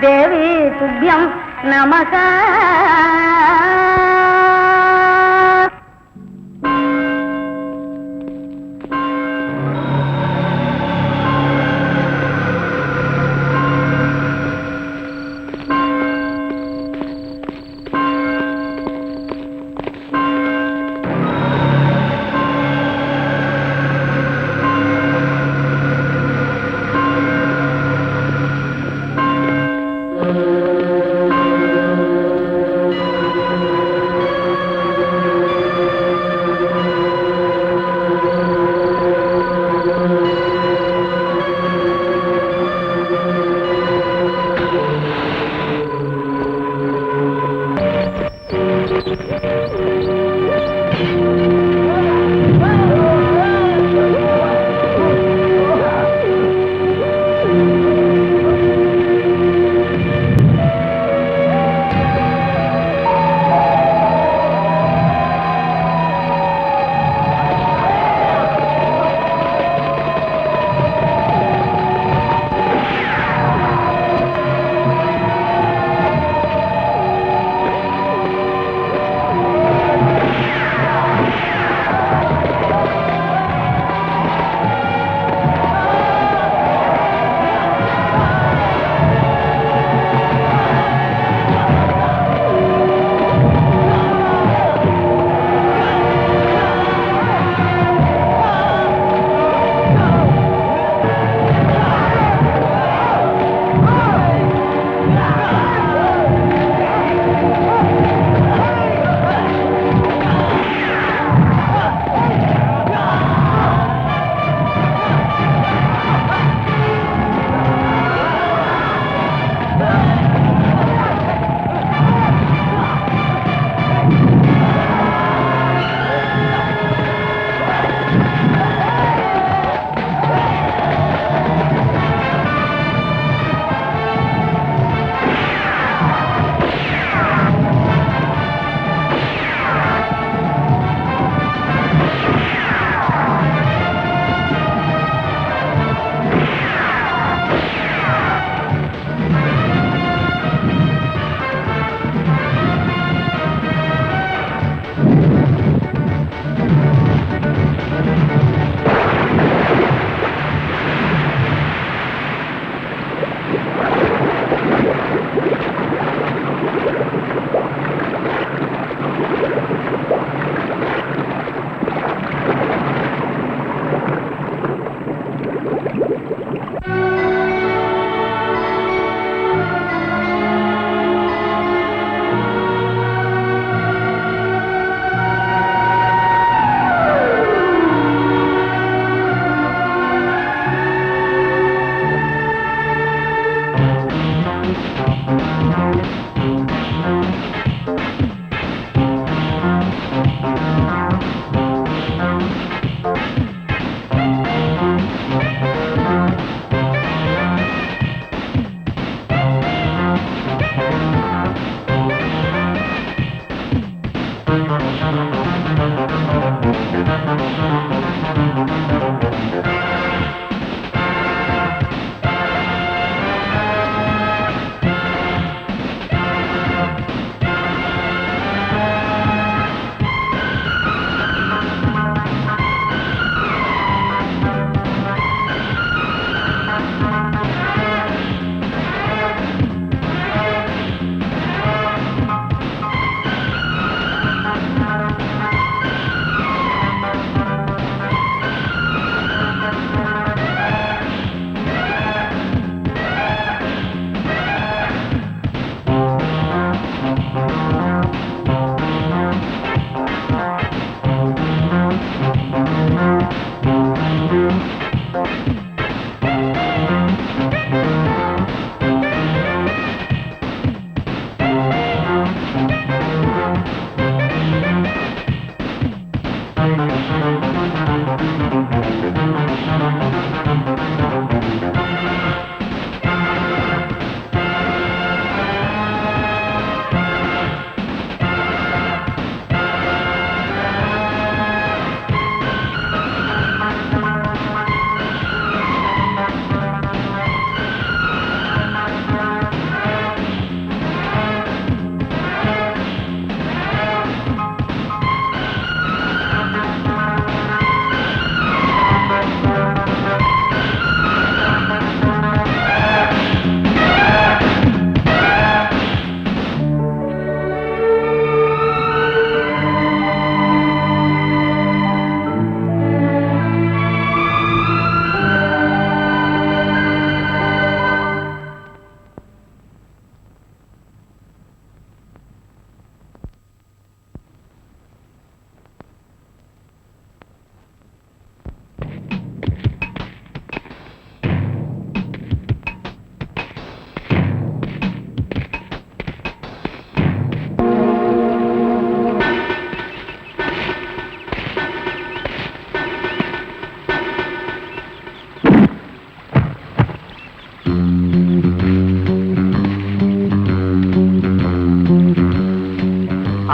தேவி துப்பியம் நமக.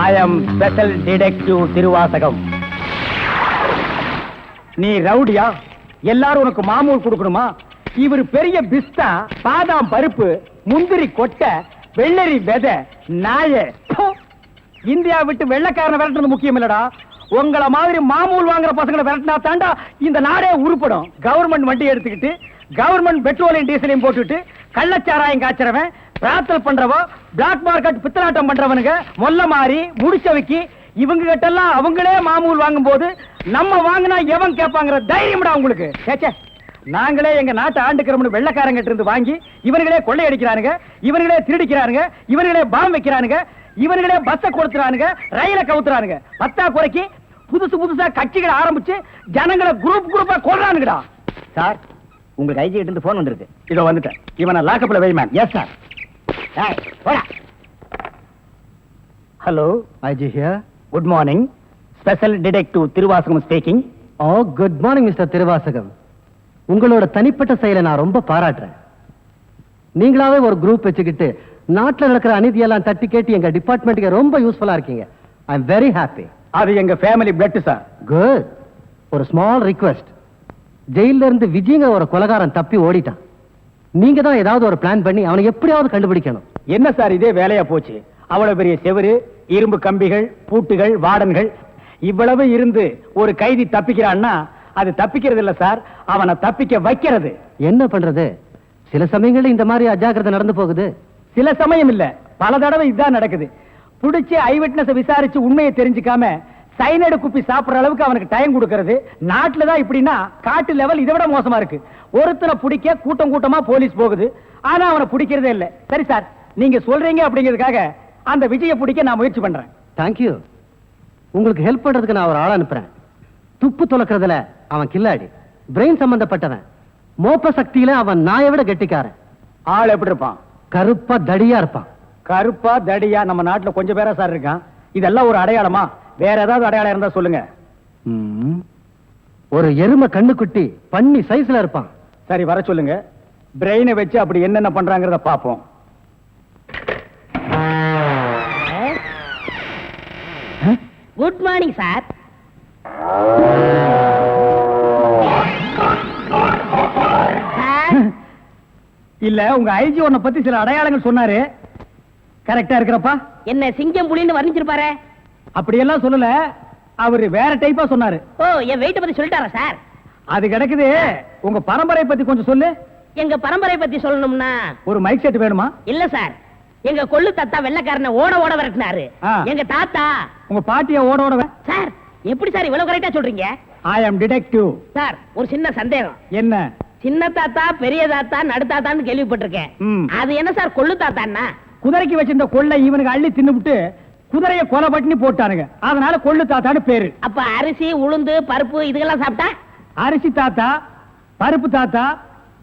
I am special detective Thiruvasagam. நீ ரவுடியா? எல்லாரும் உனக்கு மாமூல் கொடுக்கணுமா? இவர் பெரிய பிஸ்தா, பாதாம் பருப்பு, முந்திரி கொட்டை, வெள்ளரி விதை, நாய. இந்தியா விட்டு வெள்ளைக்காரனை விரட்டுறது முக்கியம் இல்லடா. உங்களை மாதிரி மாமூல் வாங்குற பசங்களை விரட்டினா தாண்டா இந்த நாடே உருப்படும். கவர்மெண்ட் வண்டி எடுத்துக்கிட்டு கவர்மெண்ட் பெட்ரோலையும் டீசலையும் போட்டுட்டு கள்ளச்சாராயம் காய்ச்சறவன், பிரார்த்தல் பண்றவோ, பிளாக் மார்க்கெட் பித்தலாட்டம் பண்றவனுங்க, மொல்ல மாறி முடிச்சவைக்கு இவங்க கிட்ட எல்லாம் அவங்களே மாமூல் வாங்கும் போது நம்ம வாங்கினா எவன் கேட்பாங்கிற தைரியம்டா உங்களுக்கு. கேச்சே, நாங்களே எங்க நாட்டை ஆண்டுக்கிறோம்னு வெள்ளைக்காரங்கிட்ட இருந்து வாங்கி இவர்களே கொள்ளையடிக்கிறானுங்க, இவர்களே திருடிக்கிறானுங்க, இவர்களே பாம் வைக்கிறானுங்க, இவர்களே பஸ்ஸை கொடுத்துறானுங்க, ரயில கவுத்துறானுங்க. பத்தா குறைக்கு புதுசு புதுசா கட்சிகளை ஆரம்பிச்சு ஜனங்களை குரூப் குரூப்பா கொள்றானுங்கடா. சார், உங்களுக்கு ஐஜி கிட்ட இருந்து போன் வந்திருக்கு. இதோ வந்துட்டேன். இவனை லாக்கப்ல வை man. Yes sir. Hello, IG here. Good morning. Special detective Thiruvasagam speaking. Oh, good morning mister Thiruvasagam. உங்களோட தனிப்பட்ட செயலை நான் ரொம்ப பாராட்டுறேன். நீங்களாவே ஒரு குரூப் வச்சுக்கிட்டு நாட்டில் நடக்கிற அநீதியெல்லாம் தட்டி கேட்டு எங்க டிபார்ட்மெண்ட்டுக்கு ரொம்ப யூஸ்ஃபுல்லா இருக்கீங்க. I am very happy. அது எங்க ஃபேமிலி பிளட் சார். குட். ஒரு ஸ்மால் ரிக்வெஸ்ட். ஜெயில இருந்து விஜய்ங்க ஒரு கொலைகாரன் தப்பி ஓடிட்டான். நீங்க தான் ஏதாவது ஒரு பிளான் பண்ணி அவனை எப்படியாவது கண்டுபிடிக்கணும். என்ன சார் இதே வேலையா போச்சு? அவ்வளவு பெரிய செவரு, இரும்பு கம்பிகள், பூட்டுகள், வார்டன்கள் இவ்வளவு இருந்து ஒரு கைதி தப்பிக்கிறான்னா அது தப்பிக்கிறது இல்ல சார், அவனை தப்பிக்க வைக்கிறது. என்ன பண்றது? சில சமயங்கள்ல இந்த மாதிரி அஜாக்கிரதை நடந்து போகுது. சில சமயம் இல்ல, பல தடவை இதுதான் நடக்குது. புடிச்சு ஐ விட்னஸ் விசாரிச்சு உண்மையை தெரிஞ்சுக்காம சைனடு குப்பி சாப்பிடுற அளவுக்கு அவனுக்கு டைம் கொடுக்கறது. நாட்டுல தான் இப்படின்னா காட்டு லெவல் இதை விட மோசமா இருக்கு. ஒருத்தனை பிடிக்க கூட்டம் கூட்டமா போலீஸ் போகுது, ஆனா அவனை பிடிக்கிறதே இல்ல. சரி சார், நீங்க சொல்றீங்க அப்படிங்கிறதுக்காக அந்த விஜயை பிடிக்க நான் முயற்சி பண்றேன். தேங்க்யூ. உங்களுக்கு ஹெல்ப் பண்றதுக்கு நான் ஒரு ஆள் அனுப்புறேன். துப்பு துலக்கிறதுல அவன் கில்லாடி, பிரெயின் சம்பந்தப்பட்டவன். மோப்ப சக்தியில அவன் நாயை விட கெட்டிக்காரன். ஆள் எப்படி இருப்பான்? கருப்பா தடியா இருப்பான். கருப்பா தடியா நம்ம நாட்டுல கொஞ்சம் பேரா சார் இருக்கான். இதெல்லாம் ஒரு அடையாளமா? வேற ஏதாவது அடையாளம் இருந்தா சொல்லுங்க. ஒரு எருமை கண்ணுக்குட்டி பண்ணி சைஸ்ல இருப்பான். சரி, வர சொல்லுங்க. பிரெயினை வச்சு அப்படி என்னென்ன பண்றாங்கறத பாப்போம். Good morning sir. இல்ல, உங்க ஐஜி உன்னை பத்தி சில அடையாளங்கள் சொன்னாரு. கரெக்டா இருக்கிறப்பா? என்ன சிங்கம் புலின்னு வர்ணிச்சிருப்பாரு? அப்படியெல்லாம் சொல்லல, அவரு வேற டைப்பா சொன்னாரு. ஓ, என் வெயிட்ட பத்தி சொல்லிட்டாரா சார்? அது கிடக்குது. உங்க பரம்பரை பத்தி கொஞ்சம் சொல்லு. எங்க பரம்பரை பத்தி சொல்லணும்னா ஒரு மைக் செட் வேணுமா? இல்ல சார், எங்க கொள்ளு தாத்தா வெள்ளைக்காரனை ஓட ஓட விரட்டினாரு. எங்க தாத்தா. உங்க பாட்டிய ஓட ஓட. சார், எப்படி சார் இவ்வளவு கரெக்டா சொல்றீங்க? ஐ அம் டிடெக்டிவ். சார், ஒரு சின்ன சந்தேகம். என்ன? சின்ன தாத்தா, பெரிய தாத்தா, நடு தாத்தான்னு கேள்விப்பட்டிருக்கேன். அது என்ன சார் கொள்ளு தாத்தான்னா? குதிரைக்கு வச்சிருந்த கொள்ளை இவனுக்கு அள்ளி தின்னுபிட்டு குதிரைய கொலை பண்ணி போட்டானுங்க, அதனால கொள்ளு தாத்தான்னு பேரு. அப்ப அரிசி, உளுந்து, பருப்பு இதுக்கெல்லாம் சாப்பிட்டா? அரிசி தாத்தா, பருப்பு தாத்தா,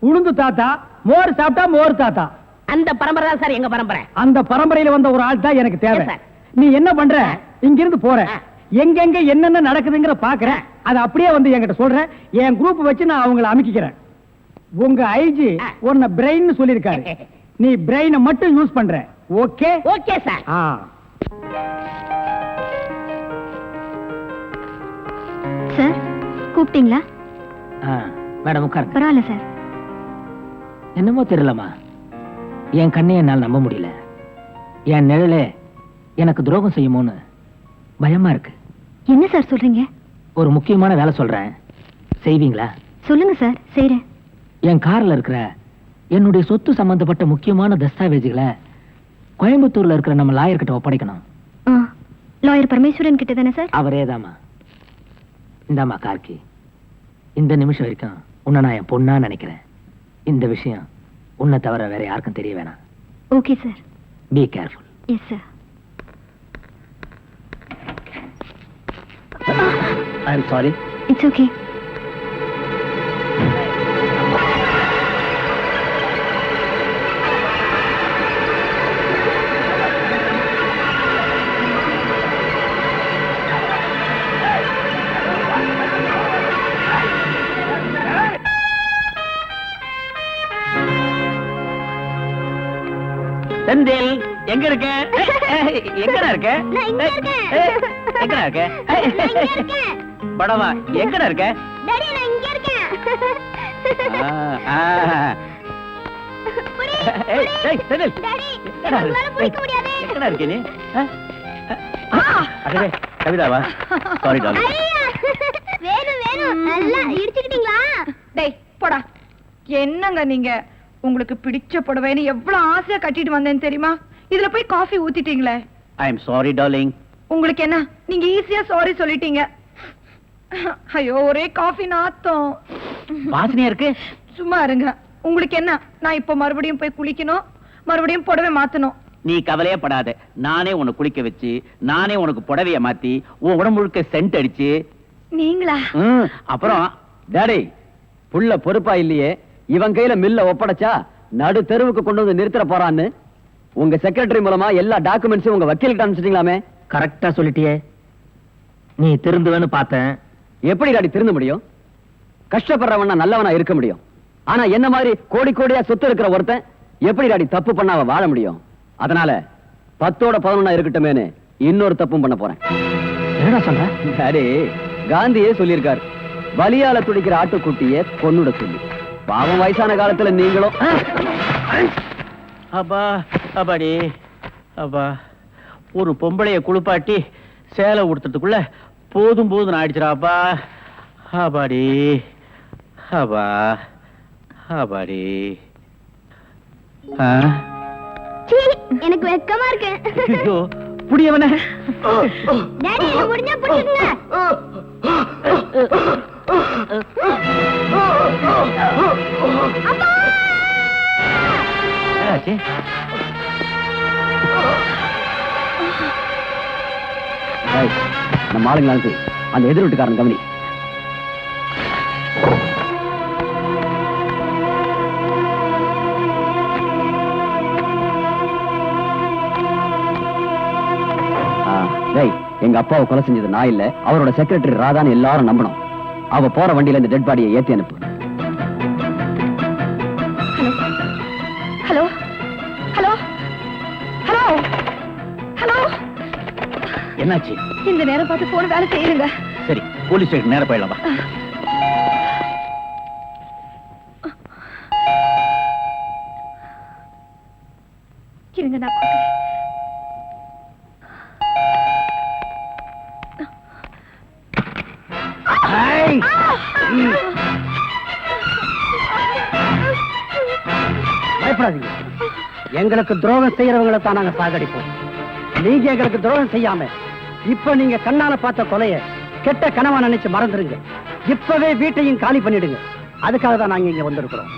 உளுந்து தாத்தா, மோர் சாப்பிட்டா மோர் தாத்தா. அந்த பரம்பரை தான் சார் எங்க பரம்பரை. அந்த பரம்பரையில வந்த ஒரு ஆள் தான் எனக்கு தேவை. Yes, sir. நீ என்ன பண்ற? இங்கிருந்து போற, எங்கெங்க என்னென்ன நடக்குதுங்கிற பாக்குறேன். அது அப்படியே வந்து என்கிட்ட சொல்றேன். என் குரூப் வச்சு நான் அவங்களை அமைக்கிறேன். உங்க ஐஜி உன்னை பிரெயின் சொல்லிருக்காரு. நீ பிரெயினை மட்டும் யூஸ் பண்ற. ஓகே? Okay sir. சார், கூப்பிட்டீங்களா? மேடம் உட்காருங்க. பரவாயில்ல சார். என்னமோ தெரியலமா, என் கண்ணை என்னால் நம்ப முடியல. என் நிழலே எனக்கு துரோகம் செய்யுமோன்னு பயமா இருக்கு. என்ன சார் சொல்றீங்க? ஒரு முக்கியமான வேலை சொல்றேன், செய்வீங்களா? சொல்லுங்க சார், செய்றேன். என் கார்ல இருக்கிற என்னுடைய சொத்து சம்பந்தப்பட்ட முக்கியமான தஸ்தாவேஜுகளை கோயம்புத்தூர்ல இருக்கிற நம்ம லாயர் கிட்ட ஒப்படைக்கணும். லாயர் பரமேஸ்வரன் கிட்ட தானே சார்? அவரே தாமா. இந்தாமா கார்கி, இந்த நிமிஷம் வரைக்கும் உன்னை நான் என் பொண்ணா நினைக்கிறேன். இந்த விஷயம் உன்னை தவிர வேற யாருக்கும் தெரிய வேணாம். Okay sir. Be careful. Yes sir. I am sorry. It's okay. Senthil எங்க இருக்க? எங்கடா இருக்க? நான் இங்க இருக்கேன். எங்கடா இருக்க? நான் இங்க இருக்கேன். படவா எங்கடா இருக்க? டாடி நான் இங்க இருக்கேன். புடி, ஏய், ஏய், செந்தில். டாடி எங்கடா இரு? உங்களால பிடிக்க முடியாது. எங்கடா இருக்க நீ? அடே, கவிதாவா? Sorry darling. ஐயா, வேணும் நல்லா இடிச்சுக்கிட்டீங்களா? டேய் போடா. என்னங்க நீங்க உங்களுக்கு பிடிச்ச புடவைன்னு எவ்வளவு ஆசையா கட்டிட்டு வந்தேன்னு தெரியுமா? இதுல போய் காஃபி ஊத்திட்டீங்களே. I am sorry darling. உங்களுக்கு என்ன, நீங்க ஈஸியா சாரி சொல்லிட்டீங்க. ஐயோ ஒரே காஃபி நாத்தம். வாசனையா இருக்கு. சும்மா இருங்க. உங்களுக்கு என்ன, நான் இப்ப மறுபடியும் போய் குளிக்கணும், மறுபடியும் புடவை மாத்தணும். நீ கவலையே படாத. நானே உன்னை குளிக்க வச்சு, நானே உனக்கு புடவைய மாத்தி, உன் உடம்பு முழுக்க சென்ட் அடிச்சு. நீங்களா? அப்புறம் டாடி புள்ள பொறுப்பா இல்லையே, இவன் கையில மில்ல ஒப்படைச்சா நடு தெருவுக்கு கொண்டு வந்து நிறுத்த போறான்னு உங்க செக்ரட்டரி மூலமா எல்லா டாக்குமெண்ட்ஸும் உங்க வக்கீலுக்கு அனுப்பிச்சிட்டீங்களாமே. கரெக்டா சொல்லிட்டியே. நீ திருந்துவேன்னு பார்த்தேன். எப்படி டாடி திருந்த முடியும்? கஷ்டப்படுறவனா நல்லவனா இருக்க முடியும். ஆனா என்ன மாதிரி கோடி கோடியா சொத்து இருக்கிற ஒருத்தன் எப்படி டாடி தப்பு பண்ணாம வாழ முடியும்? அதனால 10ஓட 11 இருக்கட்டுமேனு இன்னொரு தப்பும் பண்ண போறேன். என்னடா சொல்ற? டாடி காந்தியே சொல்லியிருக்காரு, வலியால துடிக்கிற ஆட்டுக்குட்டிய கொன்னுட சொல்லி. பாவம் வயசான காலத்துல நீங்களும். அப்பா அப்பாடி அப்பா, ஒரு பொம்பளைய குளிப்பாட்டி சேலை உடுத்துறதுக்குள்ள போதும் போதும் ஆயிடுச்சுடாப்பா. அப்பாடி அப்பா அப்பாடி. சீ, எனக்கு வெக்கமா இருக்கு. ஐயோ புடியவனே. டாடி என்ன முடிஞ்சா புடிச்சுங்க. என்னாச்சு? ஏய், நம்ம ஆளுங்க அனுப்பி அந்த எதிர் வீட்டுக்காரன் கவனி. டேய், எங்க அப்பாவை கொலை செஞ்சது நான் இல்ல, அவரோட செக்ரட்டரி ராதான்னு எல்லாரும் நம்பணும். அவ போற வண்டியில இந்த டெட் பாடியை ஏத்தி அனுப்பு. Hello hello hello hello. என்னாச்சு? இந்த நேரம் பார்த்து போன வேலை செய்யுங்க. சரி, போலீஸ் ஸ்டேஷன் நேரா போயிடலாம். இருங்க நான் பார்க்கிறேன். பயப்படாதீங்க. எங்களுக்கு துரோகம் செய்யறவங்களை தான் நாங்க சாகடிப்போம். நீங்க எங்களுக்கு துரோகம் செய்யாம இப்ப நீங்க கண்ணால பார்த்த கொலைய கெட்ட கனவா நினைச்சு மறந்துருங்க. இப்பவே வீட்டையும் காலி பண்ணிடுங்க. அதுக்காக தான் நாங்க இங்க வந்திருக்கிறோம்.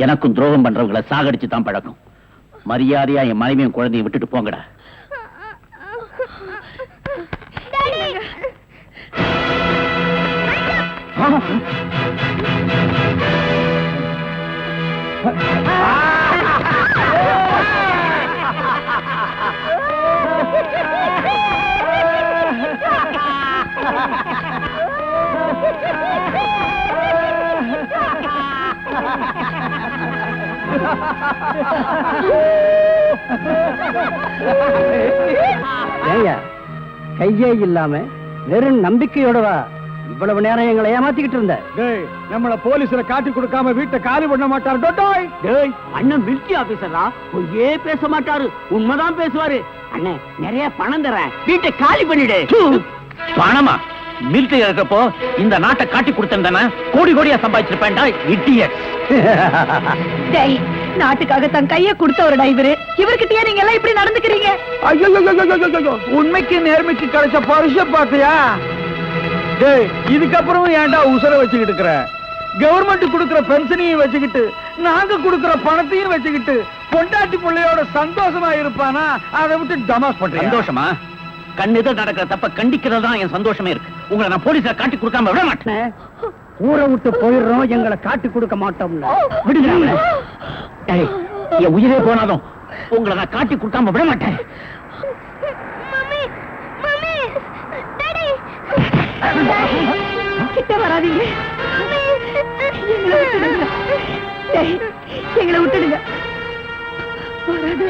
எனக்கும் துரோகம் பண்றவங்களை சாகடிச்சு தான் பழக்கம். மரியாதையா என் மனைவியும் குழந்தையும் விட்டுட்டு போங்கடா. ஏய்யா, கையே இல்லாம வெறும் நம்பிக்கையோடவா இவ்வளவு நேரம் எங்களை ஏமாத்திக்கிட்டு இருந்த? நம்மள போலீஸ்ல காட்டி கொடுக்காம வீட்டை காலி பண்ண மாட்டாரு. அண்ணன் மிலிட்டரி ஆபீசரா, பொய்யே பேச மாட்டாரு, உண்மைதான் பேசுவாரு. அண்ணே நிறைய பணம் தரேன், வீட்டை காலி பண்ணிடு. பணமா? மிலிட்டரி இருக்கப்போ இந்த நாட்டை காட்டி கொடுத்திருந்தானே கோடி கோடியா சம்பாதிச்சிருப்பேன்டா. இடியட். டேய், நாட்டுக்காக தன் கைய கொடுத்தவருடா இவரு. இவர்கிட்டயே நீங்க எல்லாம் இப்படி நடந்துக்கிறீங்க? உண்மைக்கு நேர்மைக்கு கிடைச்ச பரிச பாத்தியா? இதுக்கப்புறம் ஏன்டா உசுர வச்சுக்கிட்டு இருக்கிற? கவர்மெண்ட் கொடுக்கிற பென்ஷனையும் வச்சுக்கிட்டு நாங்க கொடுக்கிற பணத்தையும் வச்சுக்கிட்டு பொண்டாட்டி பிள்ளையோட சந்தோஷமா இருப்பானா? அதை விட்டு டமாஸ் பண்றேன். சந்தோஷமா? கண்ணெதிர் நடக்கிற தப்ப கண்டிக்கிறது தான் என் சந்தோஷமே இருக்கு. உங்களை நான் போலீஸ்ல காட்டி கொடுக்காம விட மாட்டேன். ஊரை விட்டு போயிடுறோம், எங்களை காட்டி கொடுக்க மாட்டோம்னு விடுங்க. என் உயிரே போனாலும் உங்களை நான் காட்டி கொடுக்காம விட மாட்டேன். மம்மி மம்மி டாடி கிட்ட வராதீங்க, எங்களை விட்டுடுங்க. வராது,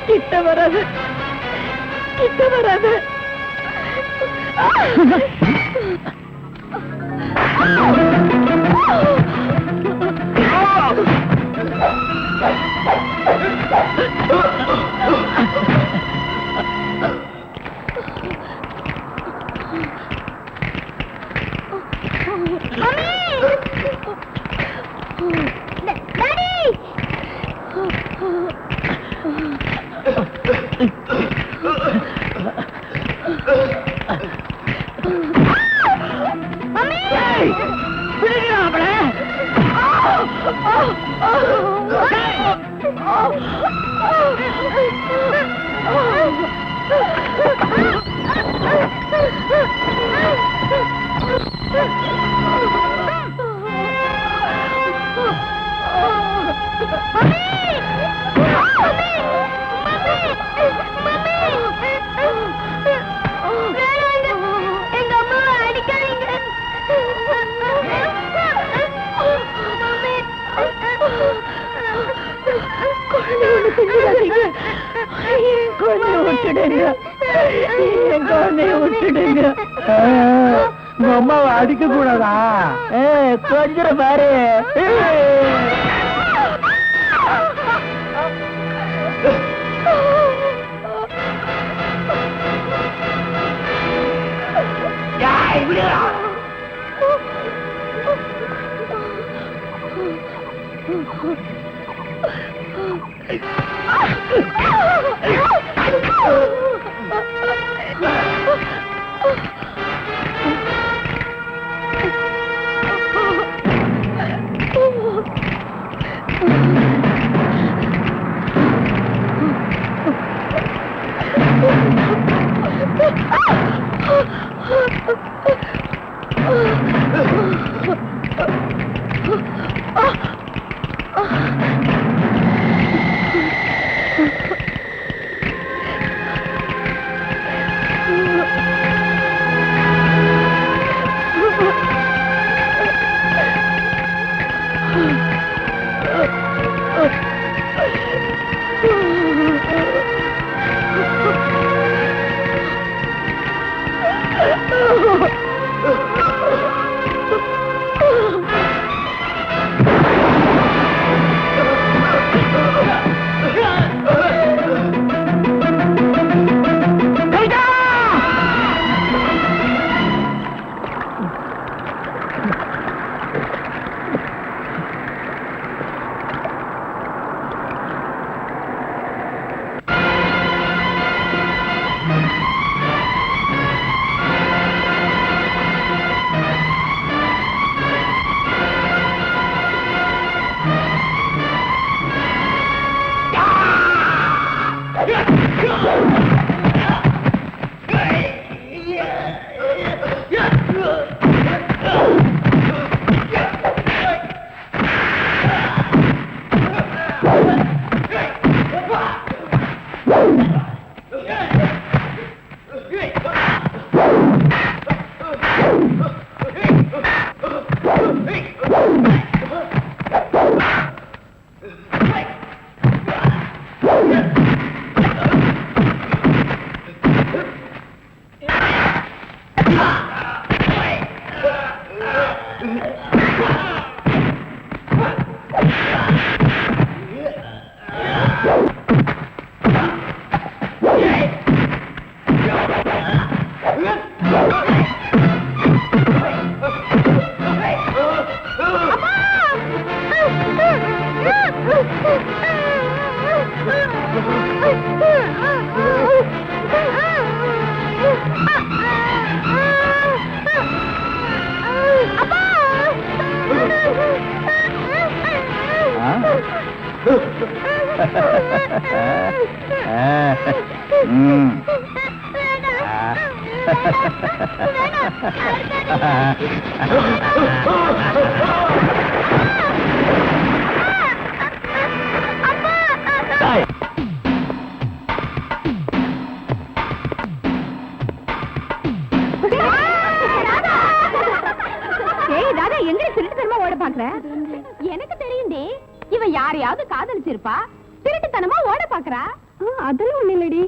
கிட்ட வராது, கிட்ட வராது. எங்க அம்மாவை அடிக்காதீங்க. அம்மாவை அடிக்க கூடாதா? கொஞ்சம் பாரு. எனக்கு தெரியும்டே, இவ யாரையாவது காதலிச்சிருப்பா, திருட்டுத்தனமா ஓட பாக்குறா. அதெல்லாம் ஒண்ணு இல்லடி.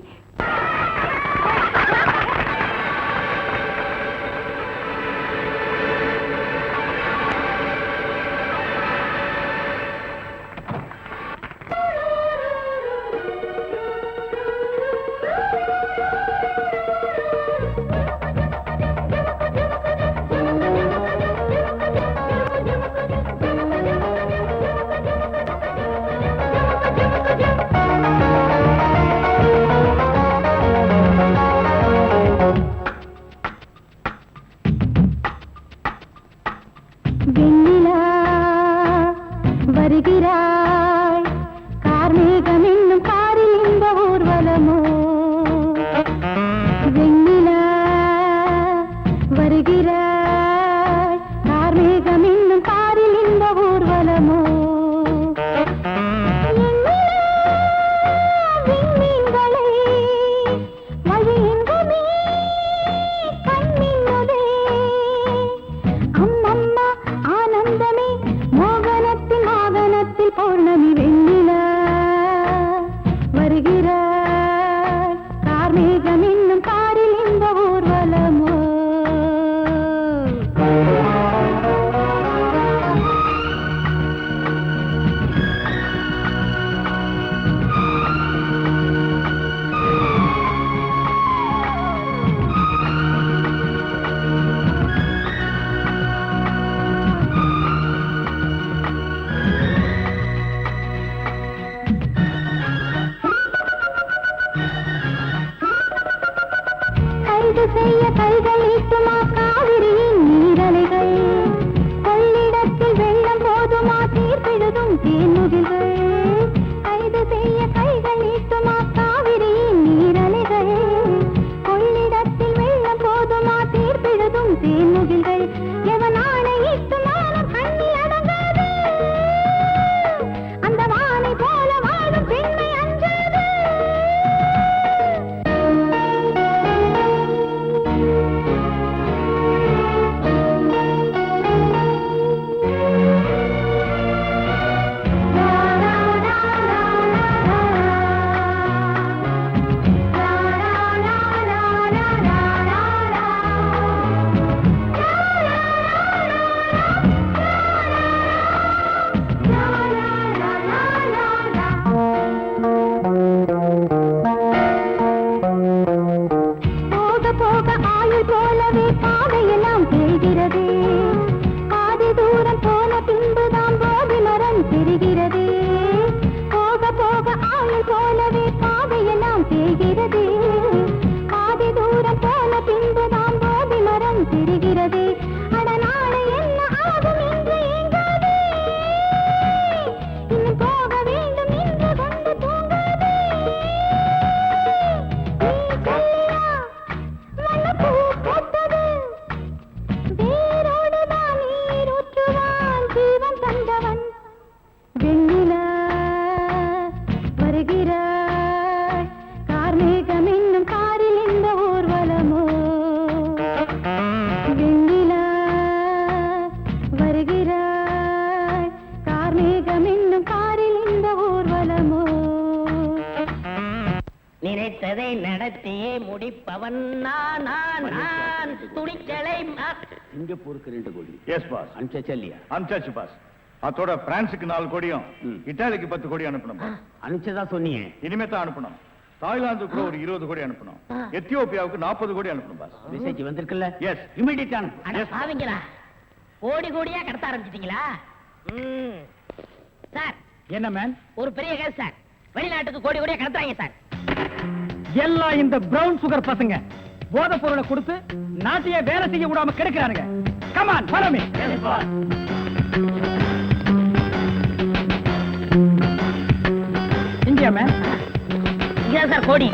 வருகிறாய் கார்மேகம் என்னும் காரில் இந்த ஊர்வலமோ வெண்ணிலா வருகிறாய் கார்மேகம் என்னும் காரில் இந்த ஊர்வலமோ விண்மீன்களை வழியெங்குமே கண்மின்னலே அம்மம்மா ஆனந்தமே மோகனத்தின் ஆவணத்தில் பௌர்ணமி வெண்ணிலா வருகிறாய் கார்மேகம் என்னும் காரில் இந்த ஊர்வலமோ கைது செய்ய கைகள் ஈட்டுமா காவிரியின் நீரலைகள் கொள்ளிடத்தில் வெள்ளம் போதுமா தீர்ப்பெழுதும் தேன்முகில்கள் கைது செய்ய கைகள் ஈட்டுமா காவிரியின் நீரலைகள் கொள்ளிடத்தில் வெள்ளம் போதுமா தீர்ப்பெழுதும் தேன்முகில்கள் எவனான ஈட்டுமானம் கண்ணில் அடங்காது அந்த வானை போல வாழும் பெண்மை அஞ்சாது போக போக ஆயுள் போலவே பாதையெல்லாம் தெரிகிறது பாதி தூரம் போன பின்புதான் போதி மரம் தெரிகிறது போக போக ஆயுள் போலவே பாதையெல்லாம் தெரிகிறது பாதி தூரம் போன பின்புதான் போதி மரம் தெரிகிறது அட நாளை என்ன ஆகும் என்று ஏங்காதே இன்னும் போக வேண்டும் என்று கொண்டு தூங்காதே நீ சொல்லியா மனப்பூ பூத்தது வேரோடுதான் நீர் ஊற்றுவான் ஜீவன் தந்தவன் வெண்ணிலா வருகிறாய் கார்மேகம் என்னும் காரில் இந்த ஊர்வலமோ வெண்ணிலா வருகிறாய் கார்மேகம் என்னும் காரில் இந்த ஊர்வலமோ நினைத்ததை நடத்தியே முடிப்பவன் நான் துணிச்சலை இங்க பொறுக்க 2 கோடி எஸ் பாஸ் அனுப்பிச்சா இல்லையா அனுப்பிச்சாச்சு பாஸ் அதோட பிரான்ஸுக்கு 4 கோடியும் இட்டாலிக்கு 10 கோடி அனுப்பணும் பாஸ் அனுப்பிச்சதா சொன்னீங்க இனிமே தான் அனுப்பணும் தாய்லாந்துக்கு கூட ஒரு 20 கோடி அனுப்பணும் எத்தியோப்பியாவுக்கு 40 கோடி அனுப்பணும் பாஸ் மெசேஜ் வந்திருக்குல்ல எஸ் இமிடியேட் பாவீங்களா கோடி கோடியா கடத்த ஆரம்பிச்சிட்டீங்களா சார் என்ன மேன் ஒரு பெரிய கேஸ் சார் வெளிநாட்டுக்கு கோடி கோடியா கடத்துறாங்க சார் எல்லாம் இந்த பிரவுன் சுகர் பசங்க போதை பொருளை கொடுத்து நாட்டையே வேலை செய்ய விடாம கெடுக்கிறானுங்க கமான் follow me கம்மே இதான் சார் கோடி.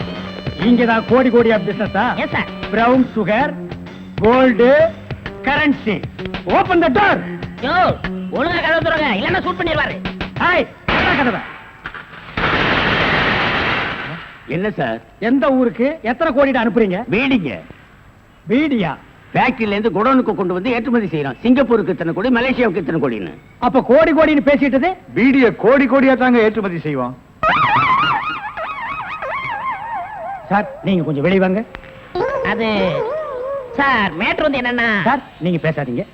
இங்கதான் கோடி கோடியா பிசினஸா? Yes sir. Brown sugar, gold, currency. Open the door. Yo, ஒழுங்கா கதவை திறங்க, இல்லன்னா ஷூட் பண்ணிடுவாரு. ஹாய், கதவை. என்ன சார்? எந்த ஊருக்கு எத்தனை கோடிட்டு அனுப்புறீங்க? வீடிங்க. வீடியா? ஃபேக்டரியில இருந்து குடோனுக்கு கொண்டு வந்து ஏற்றுமதி செய்யறோம். சிங்கப்பூருக்கு இத்தனை கோடி, மலேசியாவுக்கு இத்தனை கோடின்னு. அப்ப கோடி கோடின்னு பேசிட்டது? பீடிய கோடி கோடியா தாங்க ஏற்றுமதி செய்வோம். சார், நீங்க கொஞ்சம் வெளிய வாங்க. அது சார், மேட்ரு வந்து என்னன்னா சார், நீங்க பேசாதீங்க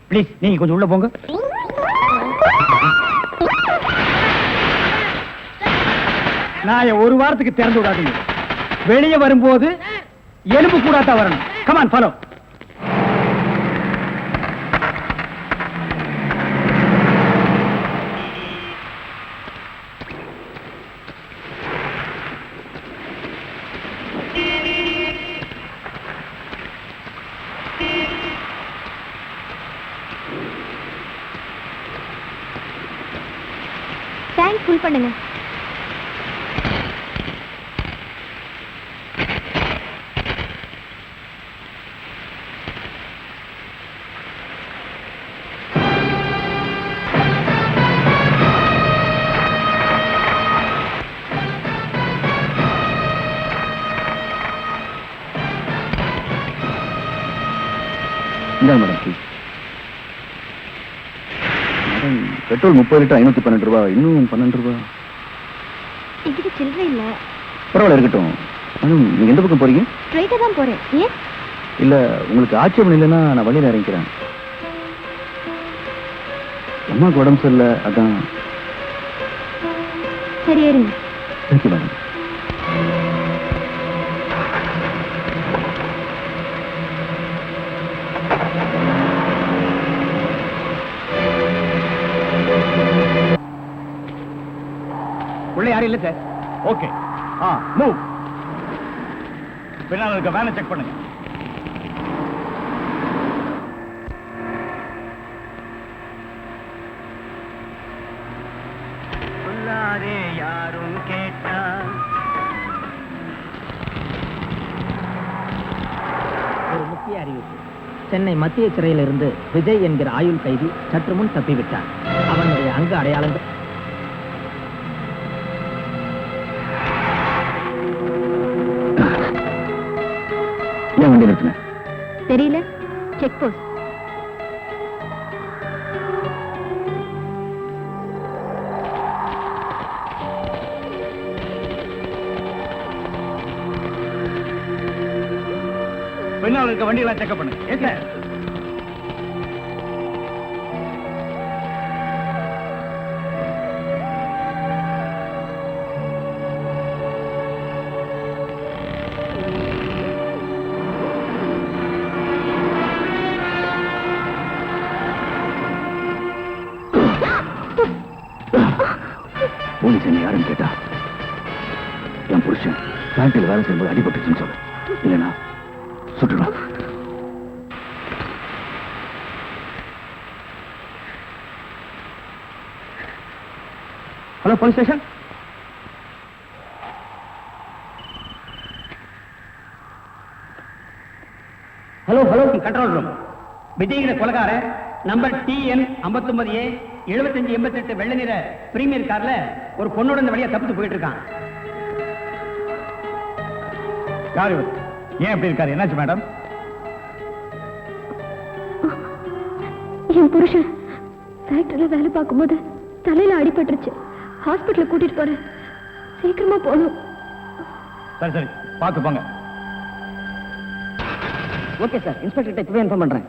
ப்ளீஸ். நீங்க கொஞ்சம் உள்ள போங்க. நான் ஒரு வாரத்துக்கு திறந்து விடாதீங்க. வெளியே வரும்போது எலும்பு கூடாதான் வரணும். Come on, follow. டேங்க் ஃபுல் பண்ணுங்க. மேடம் மேடம், பெட்ரோல் 30 லிட்டர் 512 ரூபாய். இன்னும் 12 ரூபாய். என்கிட்ட சில்லறை இல்ல. பரவாயில்ல, இருக்கட்டும். மேடம், நீங்க எந்த பக்கம் போறீங்க? ஸ்ட்ரைட்டா தான் போறேன். ஏன்? இல்ல, உங்களுக்கு ஆட்சேபம் இல்லைன்னா நான் வழியில இறங்கிக்கிறேன். அம்மாவுக்கு உடம்பு சரியில்லை, அதான். சரி, ஏறுங்க. Thank you madam. உள்ள யாரும் இல்ல சார். Okay, move. பின்னால் இருக்க வேனை செக் பண்ணுங்க. யாரும் கேட்டா ஒரு முக்கிய அறிவிப்பு. சென்னை மத்திய சிறையிலிருந்து விஜய் என்கிற ஆயுள் கைதி சற்று முன் தப்பிவிட்டார். அவனுடைய அங்க அடையாளங்கள் ஏன் வண்டி நிறுத்தின? தெரியல. Check post. பின்னால் இருக்க வண்டியெல்லாம் செக்அப் பண்ணுங்க. ஏன் சார்? போலீஸ் என்ன யாருன்னு கேட்டா என் புருஷன் ஃபேக்டரியில் வேலை செய்யும்போது அடிபட்டுச்சுன்னு சொல்லு, இல்லைன்னா சுட்டுடுவான். Hello, police station. Hello hello, control room. விஜய்கிற கொலகாரன் நம்பர் TN 59A 7588 வெள்ளை நிற பிரீமியர் கார்ல ஒரு பொண்ணோட இந்த வழியா தப்பிச்சு போயிட்டு இருக்கான். யார் இவர்? ஏன் எப்படி இருக்காரு? என்னாச்சு மேடம்? என் புருஷன் ஃபேக்டரியில வேலை பார்க்கும்போது தலையில அடிபட்டுருச்சு. ஹாஸ்பிட்டல் கூட்டிட்டு போறேன். சீக்கிரமா போகணும். சரி சரி, பார்த்து போங்க. ஓகே சார், இன்ஸ்பெக்டர் இப்பவே இன்ஃபார்ம் பண்றேன்.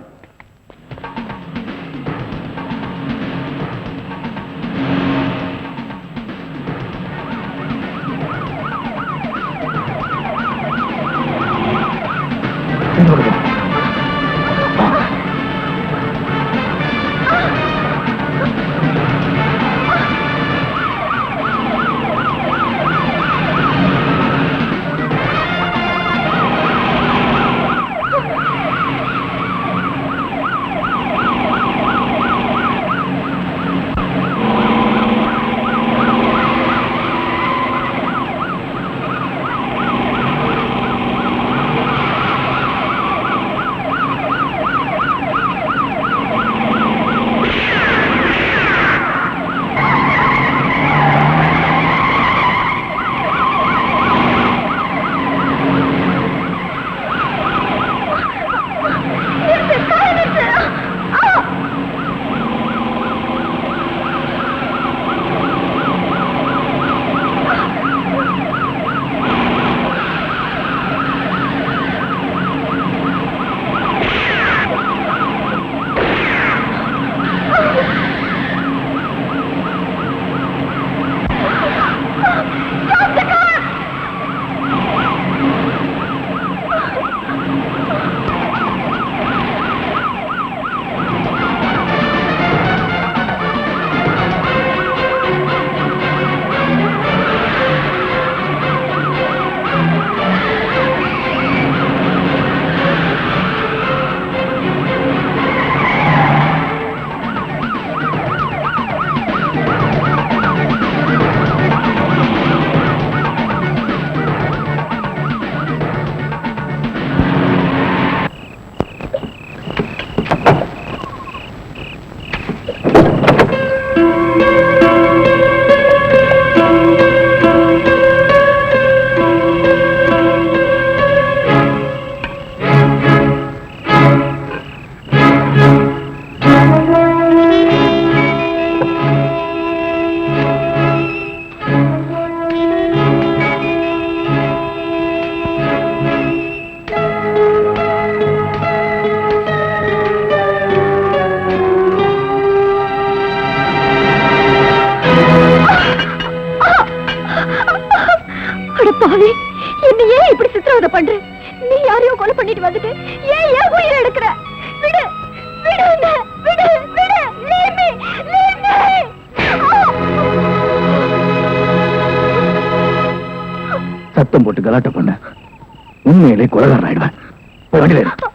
என்ன ஏன் இப்படி சித்திரவதை பண்ற? நீ யாரையோ கொலை பண்ணிட்டு வந்துட்டு ஏன் உயிரை எடுக்கிற? விடு விடு என்ன, விடு விடு, leave me, leave me. சத்தம் போட்டு கலாட்ட பண்ண உண்மையிலே கொலைகாரன் ஆயிடுவேன். போய் வண்டியில ஏறு.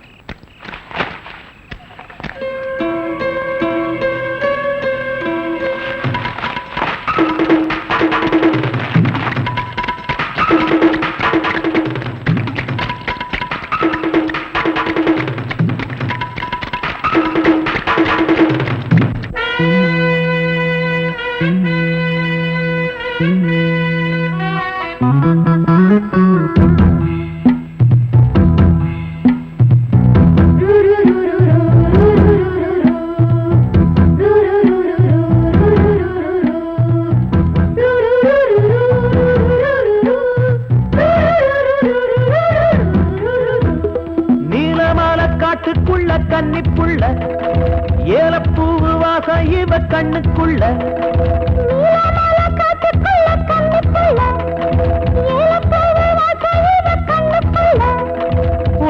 காட்டுக்குள்ள கன்னிப்புள்ள ஏலப்பூவு வாசம் இவ கண்ணுக்குள்ள.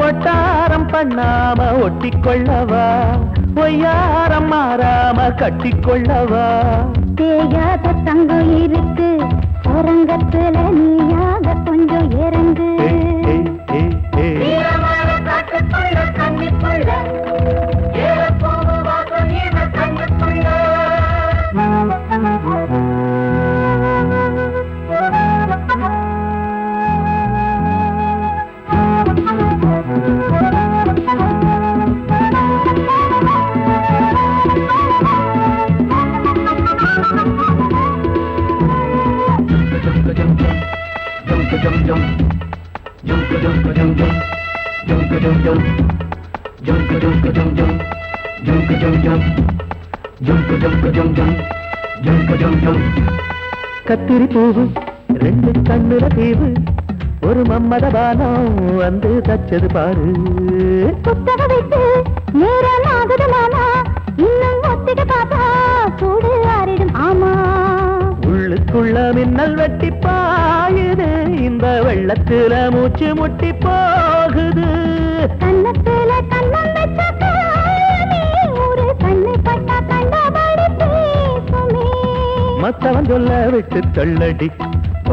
ஒட்டாரம் பண்ணாம ஒட்டிக்கொள்ளவா, ஒய்யாரம் மாறாம கட்டிக்கொள்ளவா. தேயாத தங்கம் இருக்கு அரங்கத்துல, நீயாக கொஞ்சம் இறங்கு. கத்திரி பூவு ரெண்டு கண்ணுல தீவு, ஒரு மம்மத பானம் வந்து தச்சது பாரு. புத்தக வைத்து நேரம் ஆகுது மாமா, இன்னும் ஒத்திட்டு பார்த்தா சூடு ஆறிடும். ஆமா, உள்ளுக்குள்ள மின்னல் வெட்டி பாயுது, இந்த வெள்ளத்துல மூச்சு முட்டி போகுது. கண்ணத்துல கண்ணம் வச்ச ஒரு கண்ணு பட்டா கண்டபடி பேசுமே. மத்தவன் சொல்ல விட்டு சொல்லடி,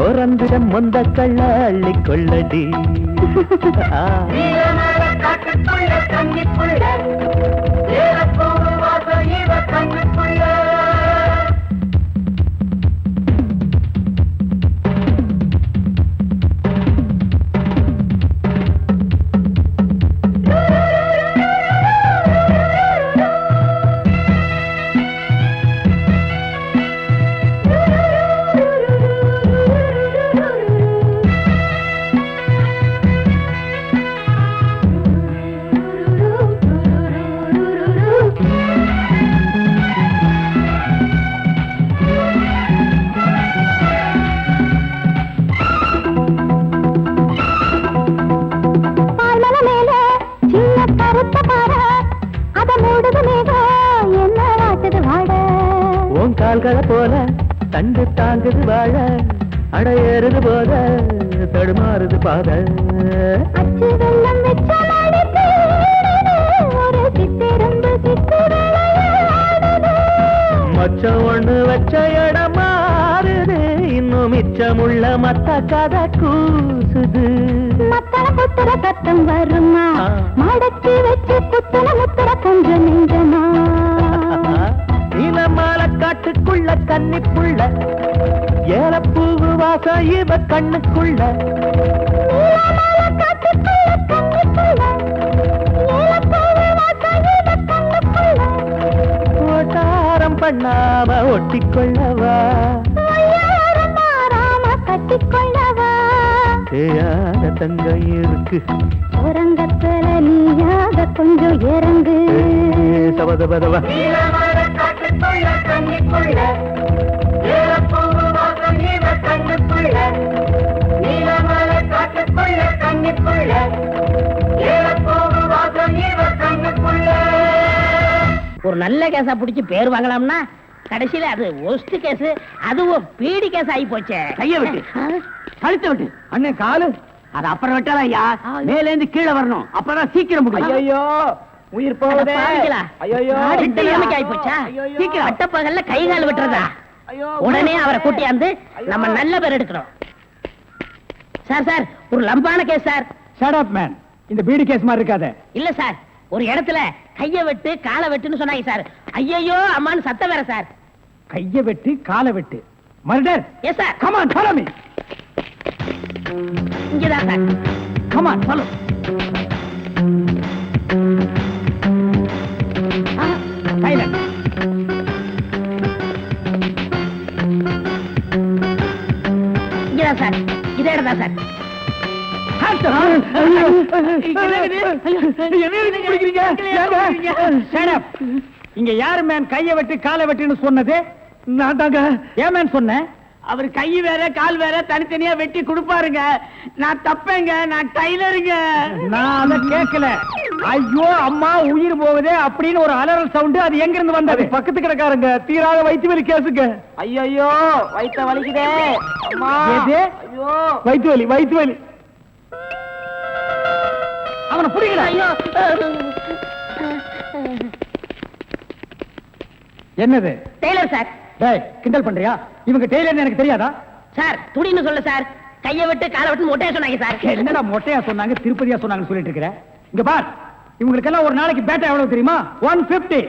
ஓரந்திடம் மொந்த கள்ள அள்ளி கொள்ளடி. கால்களை போல தண்டு தாங்குது வாழ, அடையேறுது போத தடுமாறுது பாத. மச்சம் ஒண்ணு வச்ச இடம் மாறுது, இன்னும் மிச்சமுள்ள மத்த கதை கூசுது. மத்தன புத்திர சத்தம் வருமா, மடக்கி வச்சு புத்தன முத்திர கொஞ்சம் நெஞ்சமா. நீலமால காட்டுக்குள்ள கன்னிப்புள்ள ஏலப்பூவு வாசம் இவ கண்ணுக்குள்ள. ஓட்டாரம் பண்ணாம ஒட்டிக்கொள்ளவா, கட்டிக்கொள்ளவா. தேயாத தங்கம் இருக்கு உறங்கத்துல, நீயாக கொஞ்சம் இறங்கு. சபதபதவா ஒரு நல்ல கேஸா புடிச்சு பேர் வாங்கலாம்னா கடைசியில அது ஒஸ்ட் கேஸ், அதுவும் பீடி கேஸ் ஆகி போச்சே. கைய விட்டு கழுத்த விட்டு. அண்ணே காலு அது அப்புறம் வெட்டலாம் ஐயா. மேல இருந்து கீழே வரணும், அப்பதான் சீக்கிரம் முடியும். ஐயோ உயிர் போகுதே. பாவிகளா. ஐயோ இந்த நிலைமைக்கு ஆயிப்போச்சா? சீக்கிரம். பட்டப்பகல்ல கை கால் விட்டுறதா? உடனே அவரை கூட்டியாந்து நம்ம நல்ல பேர் எடுக்கணும். சார் சார், ஒரு லம்பான case sir. Shut up man. இந்த பீடி கேஸ் மாதிரி இருக்காத. இல்ல சார், ஒரு இடத்துல கைய வெட்டு காலை வெட்டுன்னு சொன்னாங்க சார். ஐயோ அம்மான்னு சத்தம் வேற சார். கைய வெட்டு காலை வெட்டு murder. Yes sir. Come on follow me. இங்கதான் sir. Come on follow. Silent. இங்கதான் சார். இதே இடம் தான் சார். இங்க யாரு மேன் கைய வெட்டு காலை வெட்டுன்னு சொன்னது? நான் தாங்க. ஏன் மேன் சொன்னேன்? அவர் கை வேற கால் வேற தனித்தனியா வெட்டி கொடுப்பாருங்க. நான் தப்பேங்க, நான் டைலருங்க. நான் அத கேட்கல. ஐயோ அம்மா உயிர் போகுதே அப்படின்னு ஒரு அலறல் சவுண்ட். அது எங்க இருந்து வந்தது? பக்கத்து கிடக்காருங்க. தீராத வயிற்று வலி கேசுங்க. ஐயோ வயித்த வலிக்குதே அம்மா. ஐயோ வயிற்று வலி வயிற்று வலி. அவனை புடிக்கல. ஐயோ என்னது? Tailor sir. டேய் கிண்டல் பண்றியா? இவங்க டெய்லர்னு எனக்கு தெரியாதா? சார் துடின்னு சொல்ல சார். கைய வெட்டு காலை வெட்டு மொட்டையா சொன்னாங்க சார். என்னடா மொட்டையா சொன்னாங்க திருப்பதியா சொன்னாங்கன்னு சொல்லிட்டு இருக்கிற? இங்க பார், இவங்களுக்கெல்லாம் ஒரு நாளைக்கு பேட்டா எவ்வளவு தெரியுமா? 150.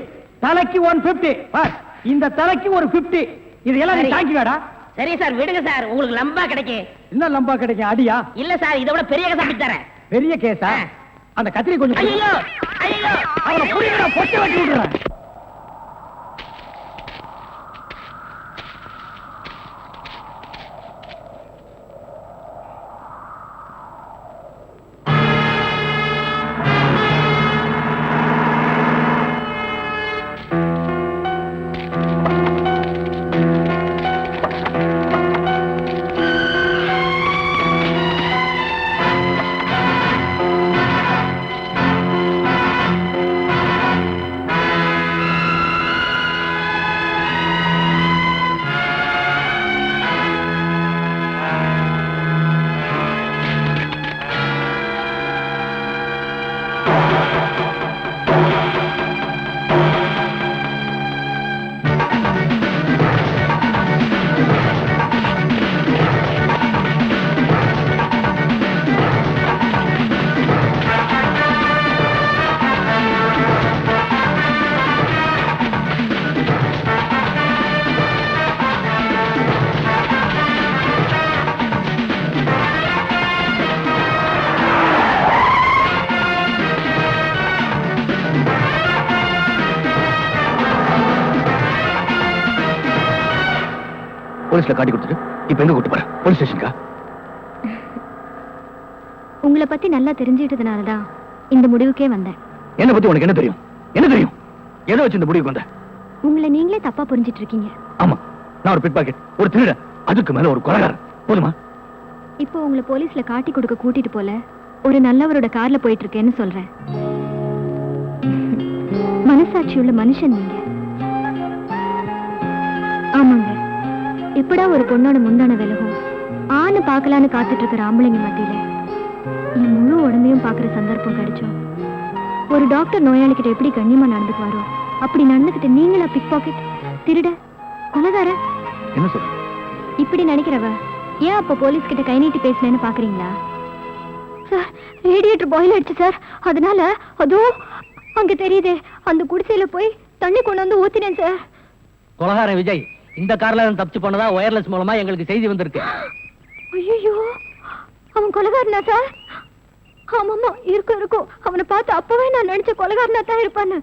தலைக்கு 150. பார், இந்த தலைக்கு ஒரு 50. இதெல்லாம் நீ சரி. தாங்கி வேடா. சரி சார் விடுங்க சார், உங்களுக்கு லம்பா கிடைக்கும். என்ன லம்பா கிடைக்கும்? அடியா? இல்ல சார், இதை விட பெரிய கேஸ் அப்படி தரேன். பெரிய கேஸா? அந்த கத்திரி கொஞ்சம் கொடு. ஐயோ ஐயோ அவனை புடிங்கடா, பொட்டை வெட்டி விடுறேன். போலீஸ்ல காட்டி கொடுத்துட்டு இப்ப எங்க கூட்டு போற? போலீஸ் ஸ்டேஷனுக்கா? உங்களை பத்தி நல்லா தெரிஞ்சுக்கிட்டதுனாலதான் இந்த முடிவுக்கே வந்தேன். என்ன பத்தி உனக்கு என்ன தெரியும்? என்ன தெரியும்? எதை வச்சு இந்த முடிவுக்கு வந்த? உங்களை நீங்களே தப்பா புரிஞ்சிட்டு இருக்கீங்க. ஆமா, நான் ஒரு பிட் பாக்கெட், ஒரு திருட, அதுக்கு மேல ஒரு கொலைகாரன். போதுமா? இப்போ உங்களை போலீஸ்ல காட்டி கொடுக்க கூட்டிட்டு போல ஒரு நல்லவரோட கார்ல போயிட்டு இருக்கேன்னு சொல்றேன். மனசாட்சி உள்ள மனுஷன் நீங்க. ஆமாங்க, எப்படா ஒரு பொண்ணோட முந்தான விலகும் ஆணு பார்க்கலான்னு காத்துட்டு இருக்கிற ஆம்பளைங்க மத்தியில என் முழு உடம்பையும் பாக்குற சந்தர்ப்பம் கிடைச்சோம். ஒரு டாக்டர் நோயாளிகிட்ட எப்படி கண்ணியமா நடந்துக்குவாரோ அப்படி நடந்துகிட்டு நீங்களா பிக் பாக்கெட், திருட, கொலைகார என்ன சொல்ற? இப்படி நினைக்கிறவ ஏன் அப்ப போலீஸ் கிட்ட கை நீட்டி பேசினேன்னு பாக்குறீங்களா? சார், ரேடியேட்டர் பாயில் ஆயிடுச்சு சார். அதனால அதோ அங்க தெரியுதே அந்த குடிசையில போய் தண்ணி கொண்டு வந்து ஊத்தினேன் சார். கொலகாரன் விஜய் இந்த கார்ல தப்பிச்சு போனதா ஒயர்லெஸ் மூலமா எங்களுக்கு செய்தி வந்திருக்கு. ஐயோ, அவன் கொலைகாரனா சார்? ஆமாமா, இருக்கும். அவனை பார்த்து அப்பவே நான் நினைச்ச கொலைகாரனா தான் இருப்பான்னு.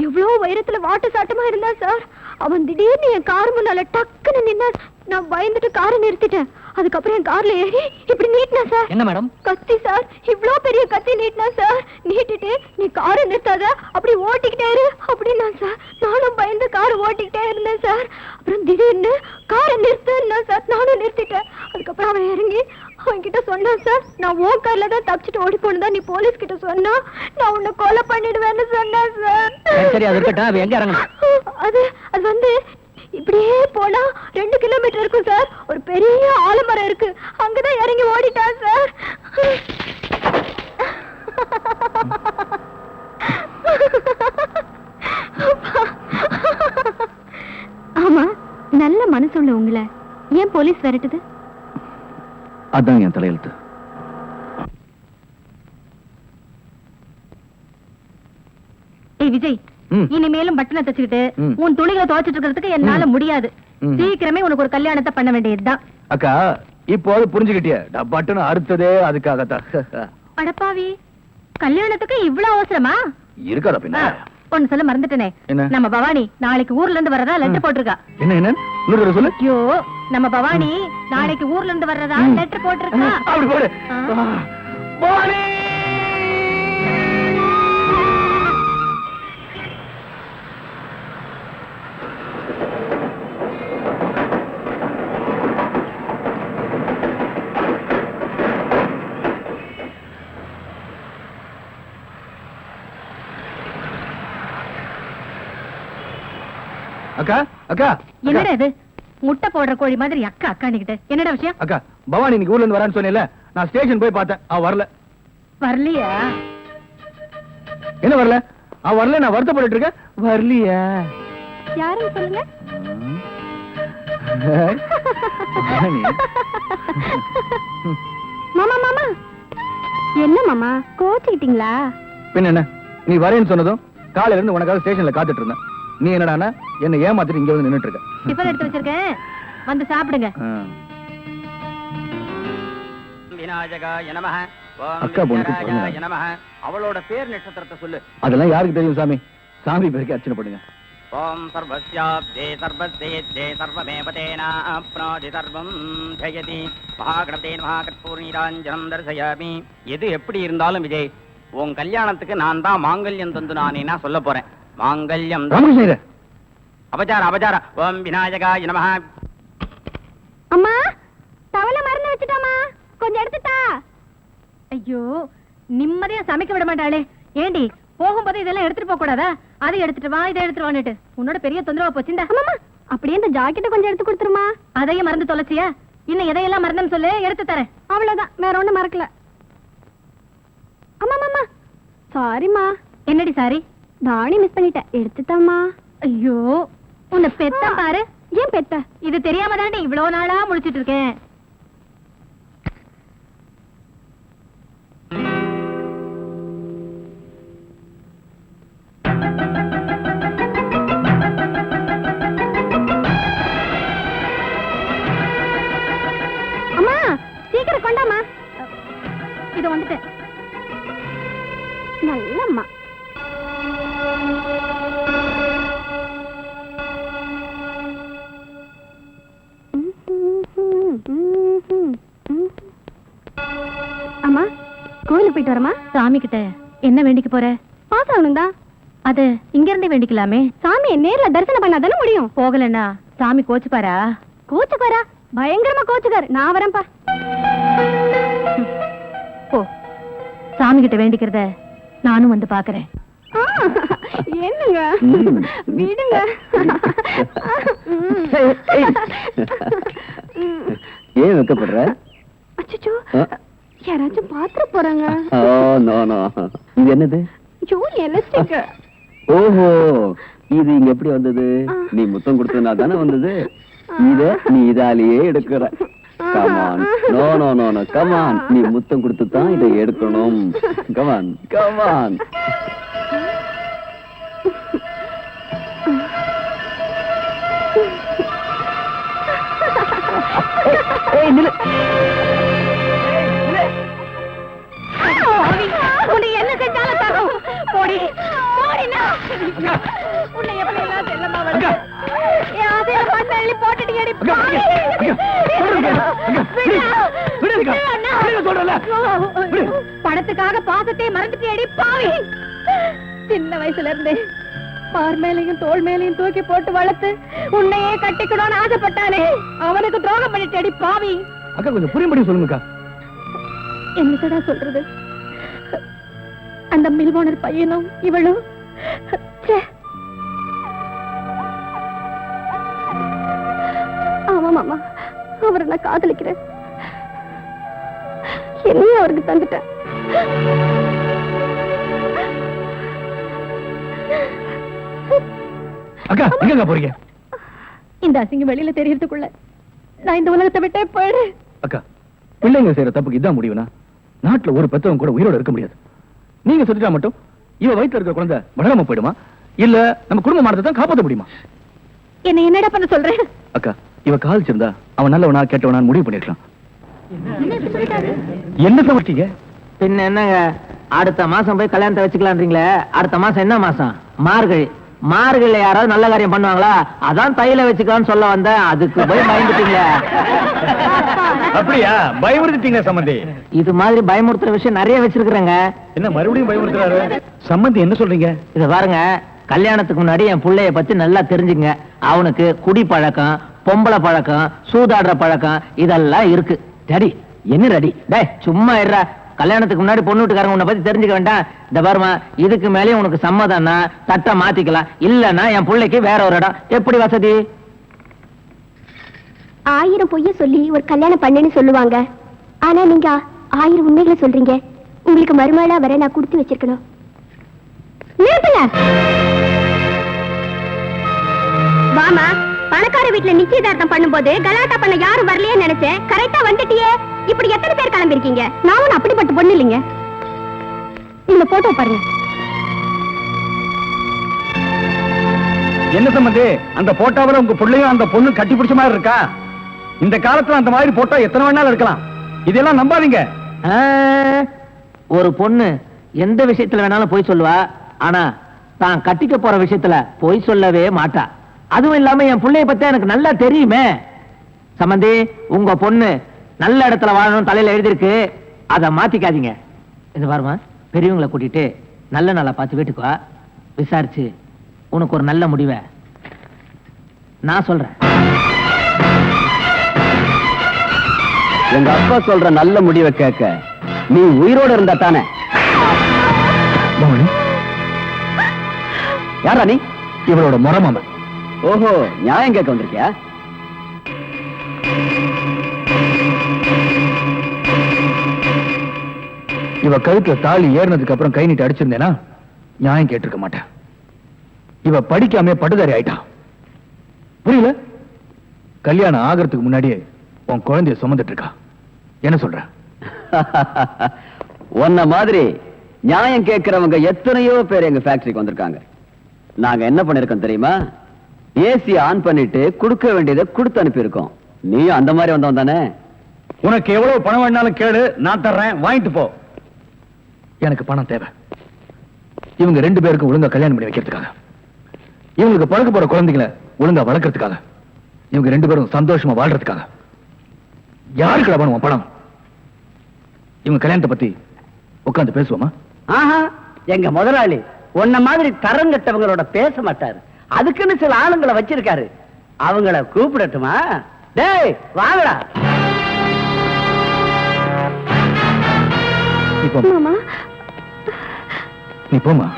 எவ்வளவு உயரத்துல வாட்டு சாட்டமா இருந்தா சார். அவன் திடீர்னு என் கார் முன்னால டக்குன்னு நின்னா. நான் பயந்துட்டு காரை நிறுத்திட்டேன். அதுக்கப்புறம் என் கார்ல ஏறி இப்படி நீட்டினா சார். என்ன மேடம்? கத்தி சார், இவ்ளோ பெரிய கத்தி நீட்டினா சார். நீட்டிட்டு நீ காரை நிறுத்தாத, அப்படி ஓட்டிக்கிட்டே இரு அப்படின்னா சார். நானும் பயந்து காரை ஓட்டிக்கிட்டே இருந்தேன் சார். அப்புறம் திடீர்னு காரை நிறுத்துன்னா சார். நானும் நிறுத்திட்டேன். அதுக்கப்புறம் அவன் இறங்கி அவன் கிட்ட சொன்னான் சார், நான் உன் கார்ல தான் தப்பிச்சுட்டு ஓடி போனதா நீ போலீஸ் கிட்ட சொன்னா நான் உன்னை கொலை பண்ணிடுவேன்னு சொன்னேன் சார். சரி, அது இருக்கட்டும். அவ எங்க இறங்கணும்? அது வந்து இப்படியே போனா 2 கிலோமீட்டர் இருக்கும் சார். ஒரு பெரிய ஆலமரம் இருக்கு, அங்கதான் இறங்கி ஓடிட்டான் சார். ஏன் போலீஸ் விரட்டுது? அதான் என் தலையெழுத்து. ஏய் விஜய், இனிமேலும் பட்டனை தச்சுக்கிட்டு உன் துணிகளை துவைச்சிட்டு இருக்கிறதுக்கு என்னால முடியாது. சீக்கிரமே உனக்கு ஒரு கல்யாணத்தை பண்ண வேண்டியதுதான். அக்கா இப்போ புரிஞ்சுக்கிட்டிய, பட்டனை அறுத்ததே அதுக்காகத்தான். அடப்பாவி, கல்யாணத்துக்கு இவ்வளவு அவசரமா? இருக்காதா பின்ன. ஒன்னு சொல்ல மறந்துட்டனே, என்ன? நம்ம பவானி நாளைக்கு ஊர்ல இருந்து வர்றதா லெட்டர் போட்டிருக்கா. என்ன என்ன இன்னொரு சொல்லு. ஐயோ, நம்ம பவானி நாளைக்கு ஊர்ல இருந்து வர்றதா லெட்டர் போட்டிருக்கா. அப்படி போடு. பவானி அக்கா அக்கா என்னடா இது முட்டை போடுற கோழி மாதிரி அக்கா அக்கானிக்கிட்ட? என்னடா விஷயம்? அக்கா பவானி இன்னைக்கு ஊர்ல இருந்து வரான்னு சொன்னேன்ல, நான் ஸ்டேஷன் போய் பார்த்தேன், அவ வரல. வரலையா? என்ன வரல? அவ வரல, நான் வருத்தப்பட்டு இருக்கேன். வரலையா? யாருன்னு சொல்லுங்க. மாமா மாமா, என்ன மாமா கோச்சிக்கிட்டீங்களா? பின்ன என்ன, நீ வரேன்னு சொன்னதும் காலையில இருந்து உனக்காக ஸ்டேஷன்ல காத்துட்டு இருந்தேன். நீ என்னடானா என்ன ஏமாத்திட்டு இங்க வந்து நின்னுட்டு இருக்க. டிஃபன் எடுத்து வச்சிருக்கேன், வந்து சாப்பிடுங்க. விநாயகாய நமஹ. அக்கா பொண்ணுக்கு விநாயகாய நமஹ. அவளோட பேர் நட்சத்திரத்தை சொல்லு. அதெல்லாம் யாருக்கு தெரியும் சாமி? சாமி பேருக்கு அர்ச்சனை பண்ணுங்க. ஓம் சர்வஸ்யாப்தே சர்வசேத்யே சர்வமேவதேனா அப்ராதி சர்வம் ஜெயதி. மகாகணபதே மகாகற்பூர்ணீராஞ்சனம் தரிசயாமி. எது எப்படி இருந்தாலும் விஜய், உன் கல்யாணத்துக்கு நான் தான் மாங்கல்யம் தந்து நானேனா சொல்ல போறேன். மாங்கல்யம் அபச்சார அபச்சார. ஓம் விநாயகாய நமஹ. அம்மா, தவளை மறந்து வச்சுட்டாமா, கொஞ்சம் எடுத்துட்டா. ஐயோ, நிம்மதியா சமைக்க விட மாட்டாளே. ஏண்டி போகும்போது இதெல்லாம் எடுத்துட்டு போக கூடாதா? அதை எடுத்துட்டு வா, இதை எடுத்துட்டு வான்னுட்டு உன்னோட பெரிய தொந்தரவா போச்சுண்டா. அம்மா, அப்படியே இந்த ஜாக்கெட்டை கொஞ்சம் எடுத்து கொடுத்துருமா. அதையும் மறந்து தொலைச்சியா? இன்னும் எதையெல்லாம் மறந்துன்னு சொல்லு, எடுத்து தரேன். அவ்வளவுதான், வேற ஒண்ணும் மறக்கல. அம்மா மாமா, சாரிமா. என்னடி சாரி? தாடி மிஸ் பண்ணிட்டேன், எடுத்துட்டாமா. ஐயோ, உன்னை பெத்த பாரு. ஏன் பெத்த? இது தெரியாம தானே இவ்வளவு நாளா முடிச்சிட்டு இருக்கேன். அம்மா, சீக்கிரம் கொண்டாமா. இது வந்துட்டேன். நல்லம்மா. அம்மா, கோயிலுக்கு போயிட்டு வரமா? சாமி கிட்ட என்ன வேண்டிக்க போற? பாஸ் ஆகணும்டா. அது இங்க இருந்தே வேண்டிக்கலாமே. சாமியை நேர்ல தரிசனம் பண்ணாதானே முடியும். போகலன்னா சாமி கோச்சுப்பாரா? கோச்சுப்பாரா? பயங்கரமா கோச்சுக்காரு. நான் வரேன்ப்பா. போ, சாமி கிட்ட வேண்டிக்கிறத நானும் வந்து பாக்குறேன். என்னங்க விடுங்க. ஏன் வைக்கப்படுற? அச்சச்சோ, யாராச்சும் பாத்துற போறாங்க. இது என்னது? எலஸ்டிக். ஓஹோ, இது இங்க எப்படி வந்தது? நீ முத்தம் கொடுத்ததுனா தானே வந்தது. இத நீ இதாலேயே எடுக்கிற. Come on. No no no no, come on. நீ முத்தம் கொடுத்து தான் இதை எடுக்கணும். Come on come on. உன்னை என்ன செஞ்சாலும் தரும். போடி போடினா. உன்னை எப்படி எல்லாம் செல்லமா வருது. என் ஆசையில மண்ணை அள்ளி போட்டுட்டு எடி பாவி. பணத்துக்காக பாசத்தை மறந்துட்டு எடி பாவி. சின்ன வயசுல இருந்தே பார் மேலையும் தோல் மேலையும் தூக்கி போட்டு வளர்த்து உன்னையே கட்டிக்கணும்னு ஆசைப்பட்டானே, அவனுக்கு துரோகம் பண்ணிட்டு அடி பாவி. அக்கா கொஞ்சம் புரியும்படி சொல்லுங்கக்கா. என்னடா சொல்றது? அந்த மில் ஓனர் பையனும் இவளும். ஆமா மாமா, அவரை நான் காதலிக்கிறேன். என்னையும் அவருக்கு தந்துட்டேன். அக்கா எங்க போறீங்க? இந்த அசிங்கம் வெளியில தெரியறதுக்குள்ள நான் இந்த உலகத்தை விட்டே போயிடு. அக்கா, பிள்ளைங்க செய்யற தப்புக்கு இதான் முடிவுனா நாட்டுல ஒரு பெத்தவங்க கூட உயிரோட இருக்க முடியாது. நீங்க சொல்லிட்டா மட்டும் இவ வயித்துல இருக்க குழந்தை வளராம போயிடுமா, இல்ல நம்ம குடும்பமானதை தான் காப்பாற்ற முடியுமா? என்ன என்னடா பண்ண சொல்றேன்? அக்கா, இவ காதலிச்சிருந்தா அவன் நல்லவனா கெட்டவனா முடிவு பண்ணிருக்கலாம். என்ன சமைச்சீங்க? பின்ன என்னங்க, அடுத்த மாசம் போய் கல்யாணத்தை வச்சுக்கலான்றீங்களே, அடுத்த மாசம் என்ன மாசம்? மார்கழி. மார்கழில யாராவது நல்ல காரியம் பண்ணுவாங்களா? அதான் தையில வச்சுக்கலாம்னு சொல்ல வந்தேன், அதுக்கு போய் பயந்துட்டீங்க. அப்படியா? பயமுறுத்திட்டீங்க சம்பந்தி. இது மாதிரி பயமுறுத்துற விஷயம் நிறைய வச்சிருக்கிறேங்க. என்ன மறுபடியும் பயமுறுத்துறாரு? சம்பந்தி என்ன சொல்றீங்க? இத பாருங்க, கல்யாணத்துக்கு முன்னாடி என் புள்ளைய பத்தி நல்லா தெரிஞ்சுங்க. அவனுக்கு குடி பழக்கம், பொம்பளை பழக்கம், சூதாடுற பழக்கம் இதெல்லாம் இருக்கு. ரெடி என்ன ரெடி? டேய் சும்மா இருடா. கல்யாணத்துக்கு முன்னாடி பொண்ணு வீட்டுக்காரங்க உன்னை பத்தி தெரிஞ்சுக்க வேண்டாம். இந்த பாருமா, இதுக்கு மேலே உனக்கு சம்மதம்னா தட்டை மாத்திக்கலாம், இல்லன்னா என் பிள்ளைக்கு வேற ஒரு இடம். எப்படி வசதி? 1000 பொய்ய சொல்லி ஒரு கல்யாணம் பண்ணுன்னு சொல்லுவாங்க. ஆனா நீங்க 1000 உண்மைகளை சொல்றீங்க. உங்களுக்கு மருமகளா வர நான் கொடுத்து வச்சிருக்கணும். நிறுத்துங்க. வாமா, பணக்கார வீட்டுல நிச்சயதார்த்தம் பண்ணும்போது கலாட்டா பண்ண யாரும் வரலையே நினைச்சேன். கரெக்டா வந்துட்டியே. இப்படி எத்தனை பேர் கிளம்பிருக்கீங்க? நான் ஒன்னும் அப்படிப்பட்ட பொண்ணு இல்லைங்க. இந்த போட்டோ பாருங்க. என்ன சம்பந்தி, அந்த போட்டோவில் உங்க பிள்ளையும் அந்த பொண்ணு கட்டி பிடிச்ச மாதிரி இருக்கா? இந்த காலத்துல அந்த மாதிரி போட்டோ எத்தனை வேணாலும் இருக்கலாம். இதெல்லாம் நம்பாதீங்க. ஒரு பொண்ணு எந்த விஷயத்துல வேணாலும் போய் சொல்லுவா, ஆனா தான் கட்டிக்க போற விஷயத்துல போய் சொல்லவே மாட்டா. அதுவும் இல்லாம என் பிள்ளைய பத்தி எனக்கு நல்லா தெரியுமே. சம்பந்தி, உங்க பொண்ணு நல்ல இடத்துல வாழணும் தலையில எழுதிருக்கு, அதை மாத்திக்காதீங்க. இது பாருமா, பெரியவங்களை கூட்டிட்டு நல்ல நாளா பார்த்து வீட்டுக்கு வா. விசாரிச்சு உனக்கு ஒரு நல்ல முடிவை நான் சொல்றேன். எங்க அப்பா சொல்ற நல்ல முடிவை கேட்க நீ உயிரோட இருந்தா தானே. யாரா நீ? இவளோட முறமாமன். ஓஹோ, நியாயம் கேட்க வந்திருக்கியா? இவ கழுத்துல தாலி ஏறினதுக்கு அப்புறம் கை நீட்டி அடிச்சிருந்தேனா நியாயம் கேட்டிருக்க மாட்டேன். இவ படிக்காம படுதாரி ஆயிட்டா. புரியல? கல்யாணம் ஆகிறதுக்கு முன்னாடியே உன் குழந்தைய சுமந்துட்டு இருக்கா. என்ன சொல்ற? உன்ன மாதிரி நியாயம் கேட்கிறவங்க எத்தனையோ பேர் எங்க ஃபேக்டரிக்கு வந்திருக்காங்க. நாங்க என்ன பண்ணிருக்கோம் தெரியுமா? ஏசி ஆன் பண்ணிட்டு கொடுக்க வேண்டியதை கொடுத்து அனுப்பியிருக்கோம். நீ அந்த மாதிரி வந்தவன் தானே? உனக்கு எவ்வளவு பணம் வேணாலும் கேளு, நான் தர்றேன், வாங்கிட்டு போ. எனக்கு பணம் தேவை. இவங்க 2 பேருக்கும் ஒழுங்கா கல்யாணம் பண்ணி வைக்கிறதுக்காக, இவங்களுக்கு பழக்க போற குழந்தைகளை ஒழுங்கா வளர்க்கறதுக்காக, இவங்க 2 பேரும் சந்தோஷமா வாழ்றதுக்காக. யாருக்கு வேணும் பணம்? இவங்க கல்யாணத்தை பத்தி உட்கார்ந்து பேசுவோமா? ஆஹா, எங்க முதலாளி உன்ன மாதிரி தரம் கட்டவங்களோட பேச மாட்டாரு. அதுக்குன்னு சில ஆளுங்களை வச்சிருக்காரு. அவங்கள கூப்பிடட்டுமா? டேய் வாங்கடா. மாமா, நீ போமா.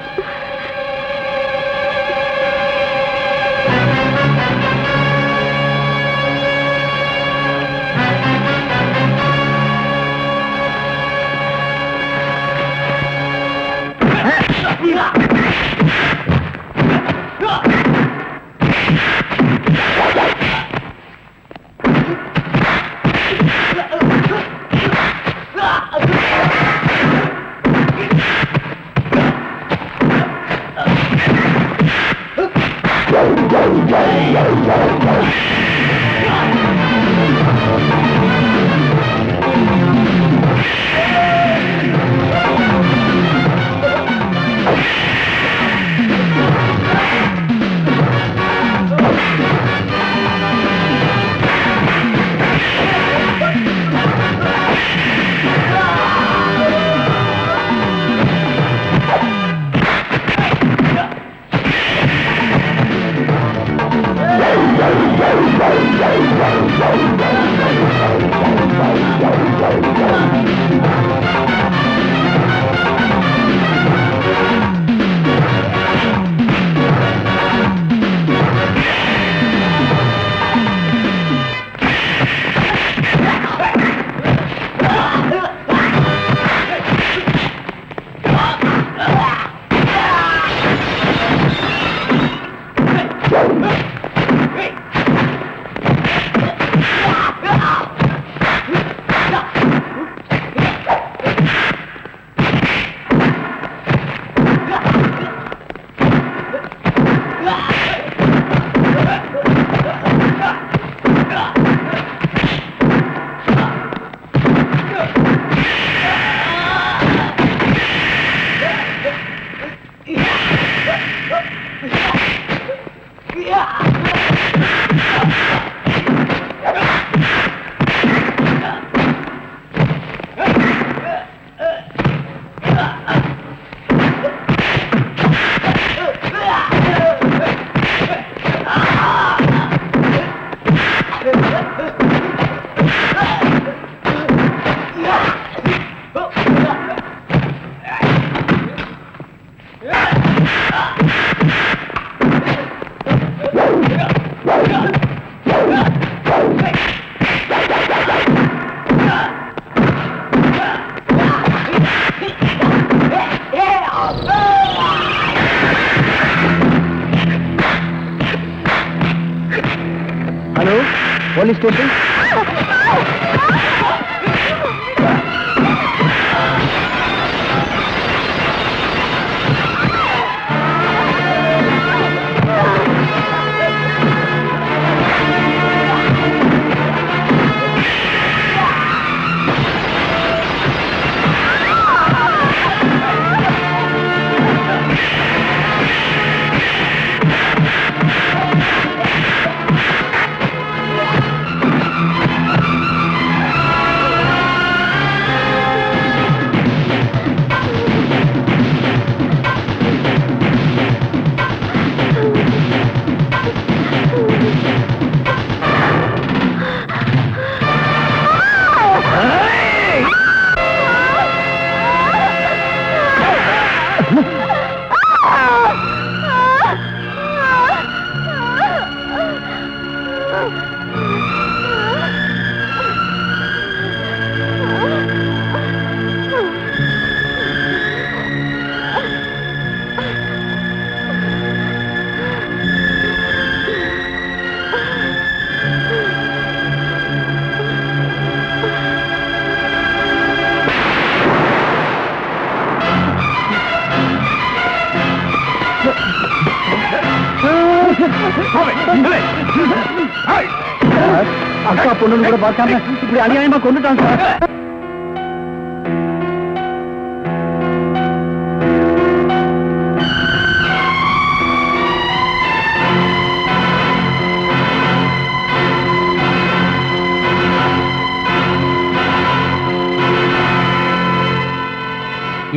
Police station. அக்கா பொண்ணு கூட பார்க்காம இப்படி அநியாயமா கொண்டுட்டான் சார்.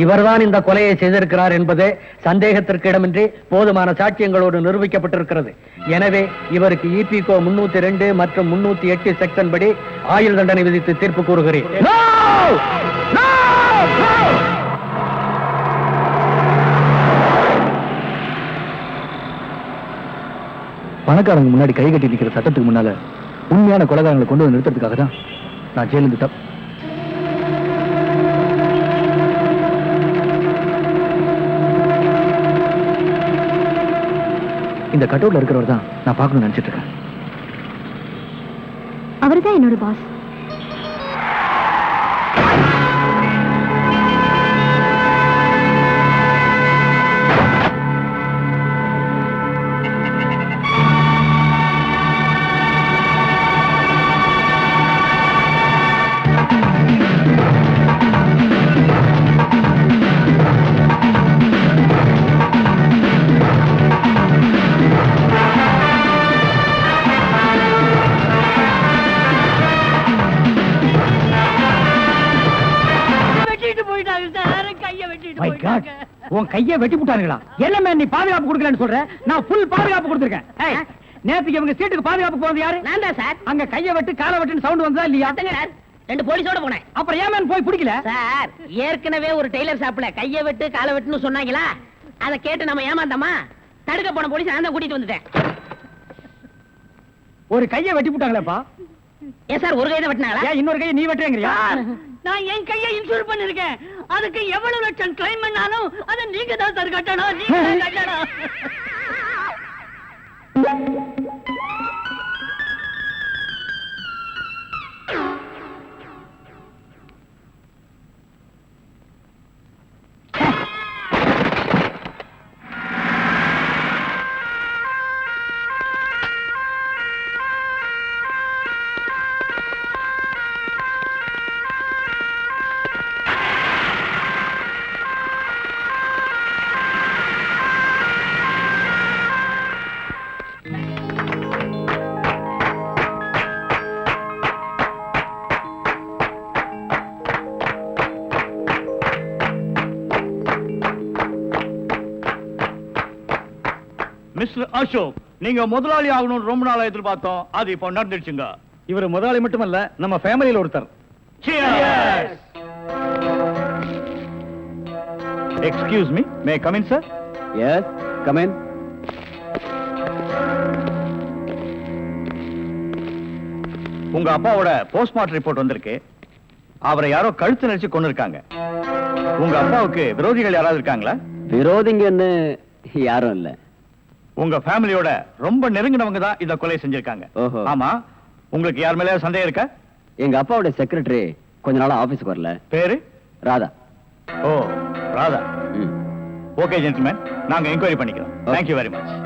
இவர்தான் இந்த கொலையை செய்திருக்கிறார் என்பது சந்தேகத்திற்கு இடமின்றி போதுமான சாட்சியங்களோடு நிரூபிக்கப்பட்டிருக்கிறது. எனவே இவருக்கு இபிகோ 302 மற்றும் 308 செக்ஷன் படி ஆயுள் தண்டனை விதித்து தீர்ப்பு கூறுகிறேன். பணக்காரங்க முன்னாடி கை கட்டி நிக்கிற சட்டத்துக்கு முன்னால உண்மையான கொலைகாரங்களை கொண்டு வந்து நிறுத்துறதுக்காக தான் நான் ஜெயிலிருந்து இந்த கட்டவுட்ல இருக்கிறவர் தான் நான் பார்க்கணும்னு நினைச்சிட்டு இருக்கேன். அவர்தான் என்னோட பாஸ். உன் கையை வெட்டி விட்டானுங்களா? எல்லாமே நீ பாதுகாப்பு கொடுக்கலன்னு சொல்ற, நான் ஃபுல் பாதுகாப்பு கொடுத்திருக்கேன். நேத்துக்கு இவங்க சீட்டுக்கு பாதுகாப்பு போறது யாரு? நான் தான் சார். அங்க கையை வெட்டு காலை வெட்டுன்னு சவுண்ட் வந்ததா இல்லையா? சார் 2 போலீஸோட போனேன். அப்புறம் ஏன் போய் பிடிக்கல? சார் ஏற்கனவே ஒரு டெய்லர் ஷாப்ல கையை வெட்டு காலை வெட்டுன்னு சொன்னாங்களா, அதை கேட்டு நம்ம ஏமாந்தோமா? தடுக்க போன போலீஸ் நான் தான் கூட்டிட்டு வந்துட்டேன். ஒரு கையை வெட்டி விட்டாங்களேப்பா. ஏன் சார் ஒரு கையை வெட்டினாங்களா? ஏன் இன்னொரு கையை நீ வெட்டுறீங்கறியா? நான் என் கையை இன்சூர் பண்ணிருக்கேன். அதுக்கு எவ்வளவு லட்சம் கிளைம் பண்ணாலும் அதை நீங்க தான் சார் கட்டணும். நீங்க தான் கட்டணும். மிஸ்டர் அசோக், நீங்க முதலாளி ஆகணும்னு ரொம்ப நாளா எதிர்பார்த்தோம். அது இப்போ நடந்துடுச்சுங்க. இவர் முதலாளி மட்டுமல்ல, நம்ம ஃபேமிலியில ஒருத்தர். Excuse me, may come in sir? Yes, come in. உங்க அப்பாவோட போஸ்ட்மார்ட்டம் ரிப்போர்ட் வந்திருக்கு. அவரை யாரோ கழுத்து நெரிச்சு கொண்டு இருக்காங்க. உங்க அப்பாவுக்கு விரோதிகள் யாராவது இருக்காங்களா? விரோதிங்கன்னு யாரும் இல்ல. உங்க ஃபேமிலியோட ரொம்ப நெருங்கினவங்க தான் இத கொலை செஞ்சிருக்காங்க. ஓஹோ. ஆமா, உங்களுக்கு யார் மேல சந்தேகம் இருக்கா? எங்க அப்பாவுடைய செக்ரட்டரி கொஞ்ச நாளா ஆபீஸ்க்கு வரல. பேரு ராதா. ஓ, ராதா. ம். ஓகே ஜென்டில்மேன், நாங்க என்கொயரி பண்ணிக்கிறோம். Thank you very much.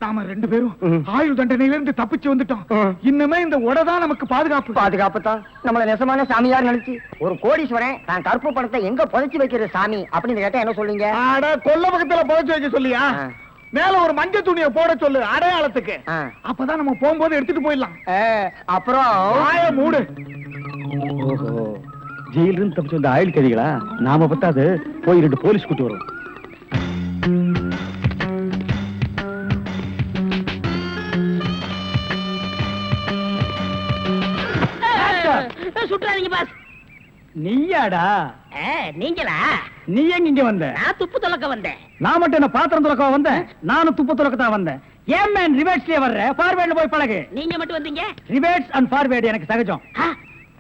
நாம 2 பேரும் ஆயுள் தண்டனையிலிருந்து தப்பிச்சு வந்துட்டோம். இன்னுமே இந்த உடதான் நமக்கு பாதுகாப்பு தான் நம்மள நெசமான சாமியார் நினைச்சு ஒரு கோடீஸ்வரன் தான் கருப்பு பணத்தை எங்க புதைச்சு வைக்கிற சாமி அப்படின்னு கேட்டா என்ன சொல்லுங்க? அட கொல்ல பக்கத்துல புதைச்சு வைக்க சொல்லியா? மேல ஒரு மஞ்சள் துணியை போட சொல்லு அடையாளத்துக்கு. அப்பதான் நம்ம போகும்போது எடுத்துட்டு போயிடலாம். அப்புறம் வாய மூடு. ஓஹோ, ஜெயில இருந்து தப்பிச்சு வந்த ஆயுள் கைதிகளா? நாம பத்தாது போய் 2 போலீஸ் கூட்டி வரும். சுற்றாதீங்க பாஸ். நீயாடா? நீங்களா? நீ எங்க இங்க வந்த? நான் துப்பு துலக்க வந்தேன். நான் மட்டும் என்ன பாத்திரம் துலக்க வந்தேன்? நானும் துப்பு துலக்க தான் வந்தேன். ஏன் மேன் ரிவர்ஸ்லயே வர்ற? ஃபார்வேர்ட்ல போய் பழகு. நீங்க மட்டும் வந்தீங்க? ரிவர்ஸ் அண்ட் ஃபார்வேர்ட் எனக்கு சகஜம்.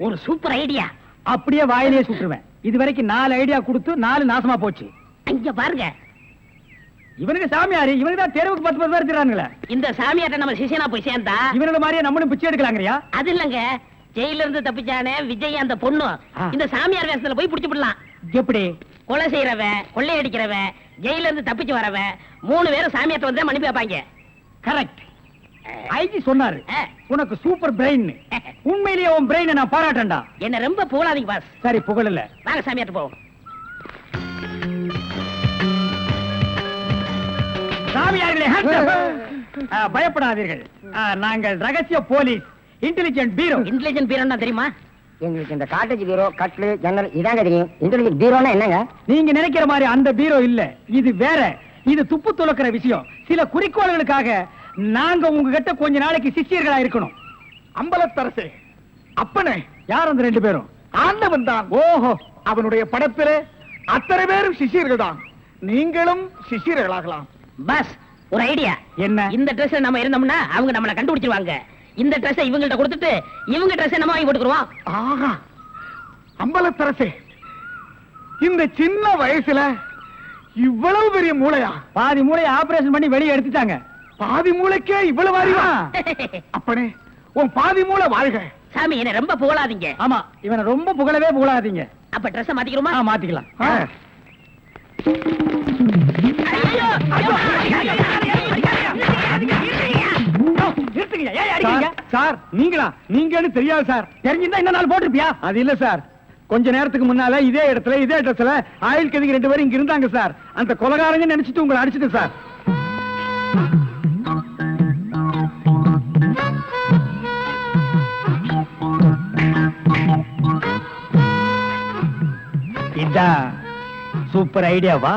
ஒரு சூப்பர் ஐடியா. அப்படியே வாயிலேயே சுட்டுருவேன். இதுவரைக்கும் 4 ஐடியா கொடுத்து 4 நாசமா போச்சு. இங்க பாருங்க, இவனுக்கு சாமியாரு, இவனுக்கு தான் தெருவுக்கு 10 பேர் இருக்கிறானுங்களே. இந்த சாமியார்ட்ட நம்ம சிஷியனா போய் சேர்ந்தா இவனோட மாதிரியே நம்மளும் பிச்சை எடுக்கலாங்கறியா? அது இல்லங்க, ஜெயில இருந்து தப்பிச்சானே விஜய் அந்த பொண்ணு இந்த சாமியார் வேஷத்துல போய் புடிச்சு விடலாம். எப்படி? கொலை செய்யறவன், கொள்ளையடிக்கிறவன், ஜெயில இருந்து தப்பிச்சு வரவன் 3 பேரும் சாமியார்ட்ட வந்து மன்னிப்பு வைப்பாங்க. கரெக்ட். ஐஜி சொன்னாரு உனக்கு சூப்பர் பிரெயின். உண்மையிலேயே உன் பிரெயினை நான் பாராட்டேன்டா. என்ன ரொம்ப புகழாதீங்க பாஸ். சரி, புகழல. வாங்க சாமியார்ட்ட போவோம். சாமியார்களே, பயப்படாதீர்கள். நாங்கள் ரகசிய போலீஸ், இன்டெலிஜென்ட் பீரோ. இன்டெலிஜென்ட் பீரோன்னா தெரியுமா? எங்களுக்கு இந்த காட்டேஜ் பீரோ, கட்லு, ஜன்னல் இதாங்க தெரியும். இன்டெலிஜென்ட் பீரோனா என்னங்க? நீங்க நினைக்கிற மாதிரி அந்த பீரோ இல்ல, இது வேற. இது துப்பு துலக்கிற விஷயம். சில குறிக்கோள்களுக்காக நாங்க உங்ககிட்ட கொஞ்ச நாளைக்கு சிஷ்யர்களா இருக்கணும். அம்பலத்தரசே, அப்பனே, யார் அந்த 2 பேரும்? ஆண்டவன் தான். ஓஹோ, அவனுடைய படத்திலே அத்தனை பேரும் சிஷ்யர்கள் தான். நீங்களும் சிஷ்யர்களாகலாம். பாஸ், ஒரு ஐடியா. என்ன? இந்த ட்ரெஸ் நம்ம இருந்தோம்னா அவங்க நம்மள கண்டுபிடிச்சிருவாங்க. இந்த ட்ரெஸ் இவங்கள்ட்ட கொடுத்துட்டு இவங்க ட்ரெஸ் நம்ம வாங்கி போட்டுக்குறோம். ஆஹா, அம்பலத்தரசே, இந்த சின்ன வயசுல இவ்வளவு பெரிய மூளையா? பாதி மூளையை ஆபரேஷன் பண்ணி வெளியே எடுத்துட்டாங்க. பாதி மூளைக்கே இவ்வளவு அறிவா? அப்பனே, உன் பாதி மூளை வாழ்க. சாமி, என்ன ரொம்ப புகழாதீங்க. ஆமா, இவனை ரொம்ப புகழவே புகழாதீங்க. அப்ப ட்ரெஸ் மாத்திக்கிறோமா? மாத்திக்கலாம். சார், நீங்களா? நீங்கன்னு தெரியாது சார். தெரிஞ்சிருந்தா இந்த நாள் போட்டிருப்பியா? அது இல்ல சார், கொஞ்ச நேரத்துக்கு முன்னால இதே இடத்துல இதே ட்ரெஸ்ல ஆயுள் கைதிகள் 2 பேரும் இங்க இருந்தாங்க சார். அந்த கொலைகாரங்க நினைச்சிட்டு உங்களை அடிச்சிட்டு சார். இதான் சூப்பர் ஐடியாவா?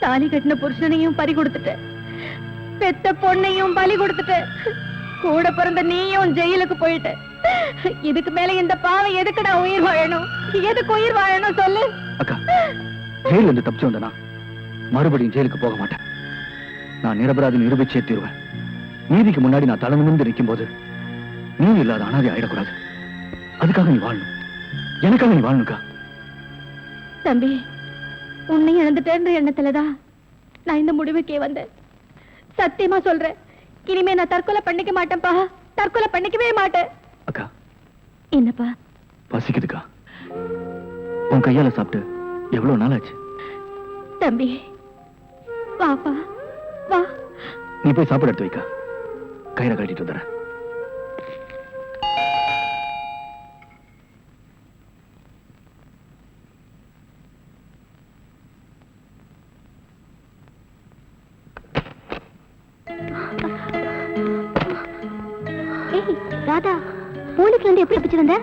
தாலி கட்டின புருஷனையும் பறி கொடுத்துட்ட, பெத்த பொண்ணையும் பலி கொடுத்துட்ட, கூட பிறந்த நீயும் ஜெயிலுக்கு போயிட்ட. இதுக்கு மேல இந்த பாவம் எதுக்குடா உயிர் வாழணும்? எதுக்கு உயிர் வாழணும் சொல்லு? அக்கா, ஜெயில இருந்து தப்பிச்சு வந்தனா மறுபடியும் ஜெயிலுக்கு போக மாட்டேன். நான் நிரபராதி நிரூபிச்சே தீருவேன். நீதிக்கு முன்னாடி நான் தலை நிமிர்ந்து நிற்கும் போது நீ இல்லாத அனாதை ஆயிடக்கூடாது. அதுக்காக நீ வாழணும். எனக்காக நீ வாழணுக்கா. தம்பி, உன்னை இழந்துட்டேன்ற எண்ணத்துலதான் நான் இந்த முடிவுக்கே வந்தேன். சத்தியமா சொல்றேன், இனிமே நான் தற்கொலை பண்ணிக்க மாட்டேன்ப்பா. தற்கொலை பண்ணிக்கவே மாட்டேன். அக்கா, என்னப்பா? பசிக்குதுக்கா. உன் கையால சாப்பிட்டு எவ்வளவு நாள் ஆச்சு? தம்பி, வாப்பா வா. நீ போய் சாப்பாடு எடுத்து வைக்கா. கயிறை கட்டிட்டு வந்துடுறேன். ராதா, போலீஸ்ல இருந்து எப்படி தப்பிச்சு வந்த?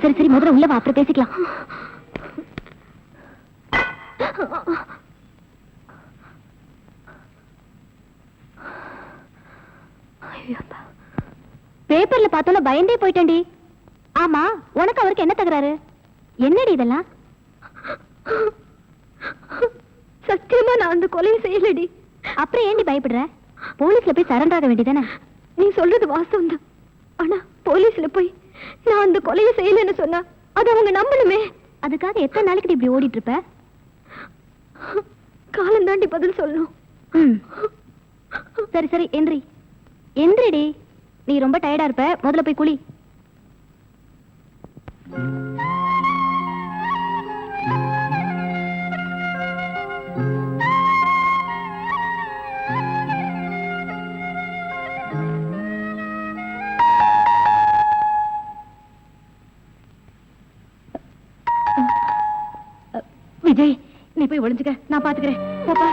சரி சரி, முதல்ல உள்ள வா, அப்புறம் பேசிக்கலாம். பேப்பர்ல பார்த்தோன்னா பயந்தே போயிட்டேன்டி. ஆமா, உனக்கு அவருக்கு என்ன தகராறு? என்னடி இதெல்லாம்? சத்தியமா நான் அந்த கொலையை செய்யலடி. அப்புறம் ஏண்டி பயப்படுற? போலீஸ்ல போய் சரண்டர் ஆக வேண்டியதானே? நீ சொல்றது வாஸ்தவம் தான். ஆனா போலீஸ்ல போய் நான் அந்த கொலையை செய்யலன்னு சொன்னா அது அவங்க நம்பணுமே. அதுக்காக எத்தனை நாளைக்கு இப்படி ஓடிட்டு இருப்ப? காலம் தாண்டி பதில் சொல்லணும். சரி சரி, எந்திரி எந்திரிடி. நீ ரொம்ப டயர்டா இருப்ப, முதல்ல போய் குளி. விஜய், நீ போய் ஒளிஞ்சுக்க, நான் பாத்துக்கிறேன். பாப்பா.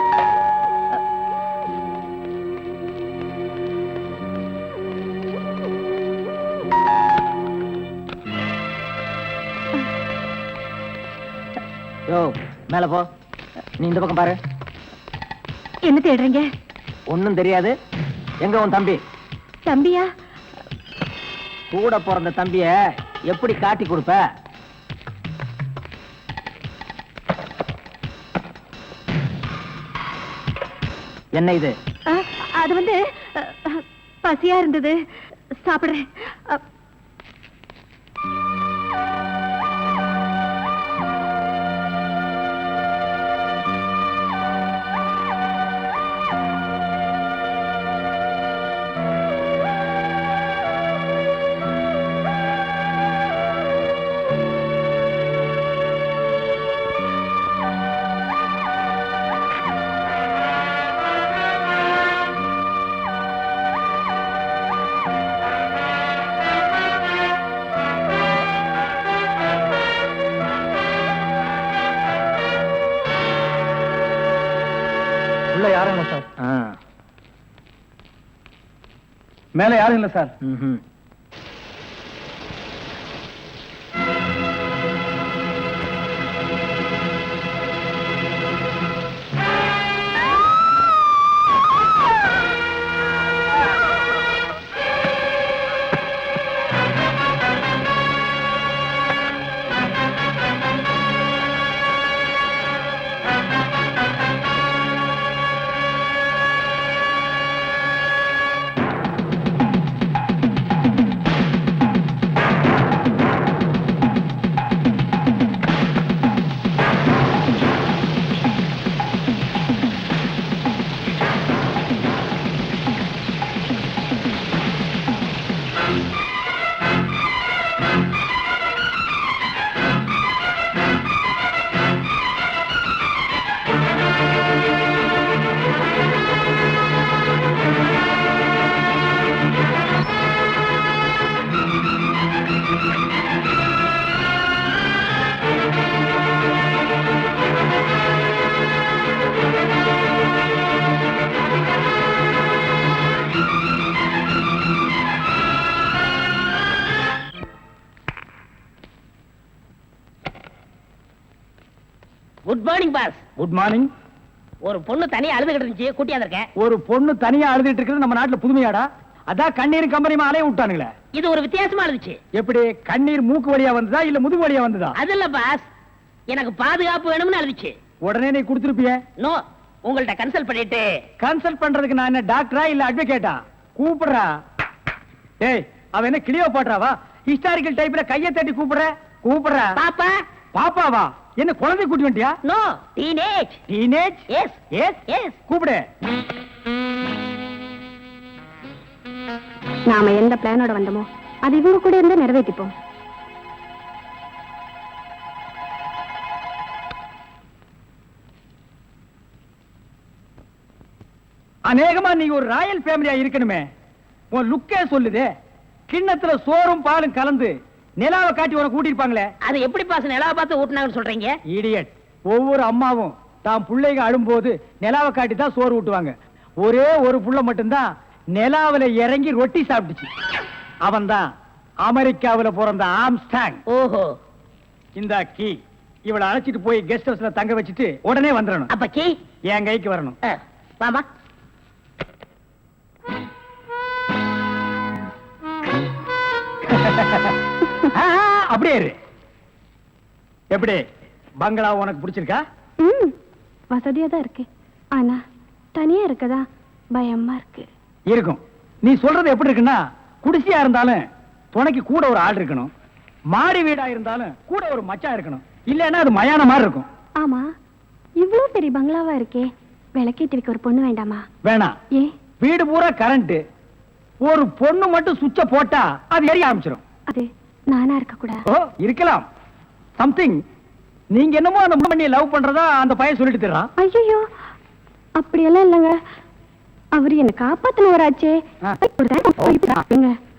யோ, மேல போ. நீ இந்த பக்கம் பாரு. என்ன தேடுறீங்க? ஒண்ணும் தெரியாது. எங்க உன் தம்பி? தம்பியா? கூட பிறந்த தம்பிய எப்படி காட்டி கொடுப்ப? என்ன இது? அது வந்து பசியா இருந்தது, சாப்பிடுறேன். உள்ள யாரும் இல்ல சார். மேல யாரும் இல்ல sir. Good morning boss. Good morning. ஒரு பொண்ணு தனியா அழுதுகிட்டு இருந்துச்சு, கூட்டியா இருக்கேன். ஒரு பொண்ணு தனியா அழுதுட்டு இருக்கிறது நம்ம நாட்டுல புதுமையாடா? அதான் கண்ணீர் கம்பெனிமா அலைய விட்டானுங்களே. இது ஒரு வித்தியாசமா அழுதுச்சு. எப்படி? கண்ணீர் மூக்கு வழியா வந்ததா இல்ல முதுகு வழியா வந்ததா? அது இல்ல பாஸ், எனக்கு பாதுகாப்பு வேணும்னு அழுதுச்சு. உடனே நீ கொடுத்துருப்பிய? நோ, உங்கள்ட்ட கன்சல்ட் பண்ணிட்டு. கன்சல்ட் பண்றதுக்கு நான் என்ன டாக்டரா இல்ல அட்வொகேட்டா? கூப்பிடுறா. டேய், அவ என்ன கிளியோ பாட்றாவா? ஹிஸ்டாரிக்கல் டைப்ல கையை தட்டி கூப்பிடுற? கூப்பிடுறா. பாப்பா. பாப்பாவா? என்ன குழந்தை கூட்டி வந்துட்டியா? No, teenage. Teenage? Yes yes yes. கூப்பிடு. நாம எந்த பிளானோட வந்தோமோ அது இவங்க கூட இருந்து நிறைவேற்றிப்போம். அநேகமா நீ ஒரு ராயல் ஃபேமிலியா இருக்கணுமே. உன் லுக்கே சொல்லுதே. கிண்ணத்துல சோறும் பாலும் கலந்து நிலாவை காட்டி உனக்கு கூட்டிருப்பாங்களே. அது எப்படி பாஸ் நிலாவை பார்த்து ஊட்டினாங்கன்னு சொல்றீங்க? இடியட். ஒவ்வொரு அம்மாவும் தான் பிள்ளைங்க அழும்போது நிலாவை காட்டி தான் சோறு ஊட்டுவாங்க. ஒரே ஒரு புள்ள மட்டும்தான் நிலாவில இறங்கி ரொட்டி சாப்பிட்டுச்சு. அவன் தான் அமெரிக்காவில பிறந்த ஆம்ஸ்டாங். ஓஹோ. இந்த கீ இவளை அழைச்சிட்டு போய் கெஸ்ட் ஹவுஸ்ல தங்க வச்சுட்டு உடனே வந்துடணும். அப்ப கீ என் கைக்கு வரணும். வாமா. அப்படியே இரு. எப்படி பங்களா உனக்கு பிடிச்சிருக்கா? வசதியா தான் இருக்கு. ஆனா தனியா இருக்கதா பயமா இருக்கு. இருக்கும். நீ சொல்றது எப்படி இருக்குன்னா, குடிசையா இருந்தாலும் துணைக்கு கூட ஒரு ஆள் இருக்கணும், மாடி வீடா இருந்தாலும் கூட ஒரு மச்சான் இருக்கணும், இல்லன்னா அது மயான மாதிரி இருக்கும். ஆமா, இவ்ளோ பெரிய பங்களாவா இருக்கே, விளக்கேத்தி வைக்க ஒரு பொண்ணு வேண்டாமா? வேணாம். ஏ? வீடு பூரா கரண்ட், ஒரு பொண்ணு மட்டும் சுவிட்ச போட்டா அது எரிய ஆரம்பிச்சிடும். அது நானா இருக்க கூடாது? ஓ, இருக்கலாம். சம்திங். நீங்க என்னமோ அந்த பொண்ணை லவ் பண்றதா அந்த பையன் சொல்லிட்டு தர்றான். ஐயோ, அப்படியெல்லாம் இல்லங்க. அவரு என்ன காப்பாத்தினவராச்சே.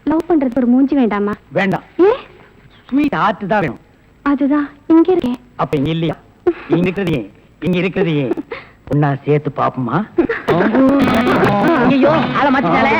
லவ் பண்றது ஒரு மூஞ்சி வேண்டாமா? வேண்டாம். ஏ? ஸ்வீட் ஹார்ட் தான் வேணும். அதுதான் இங்க இருக்கே. அப்ப இங்க இல்லையா? இங்க இருக்கிறது ஒன்னா சேர்த்து பாப்போமா? ஐயோ, ஆள மாத்திட்டாளே.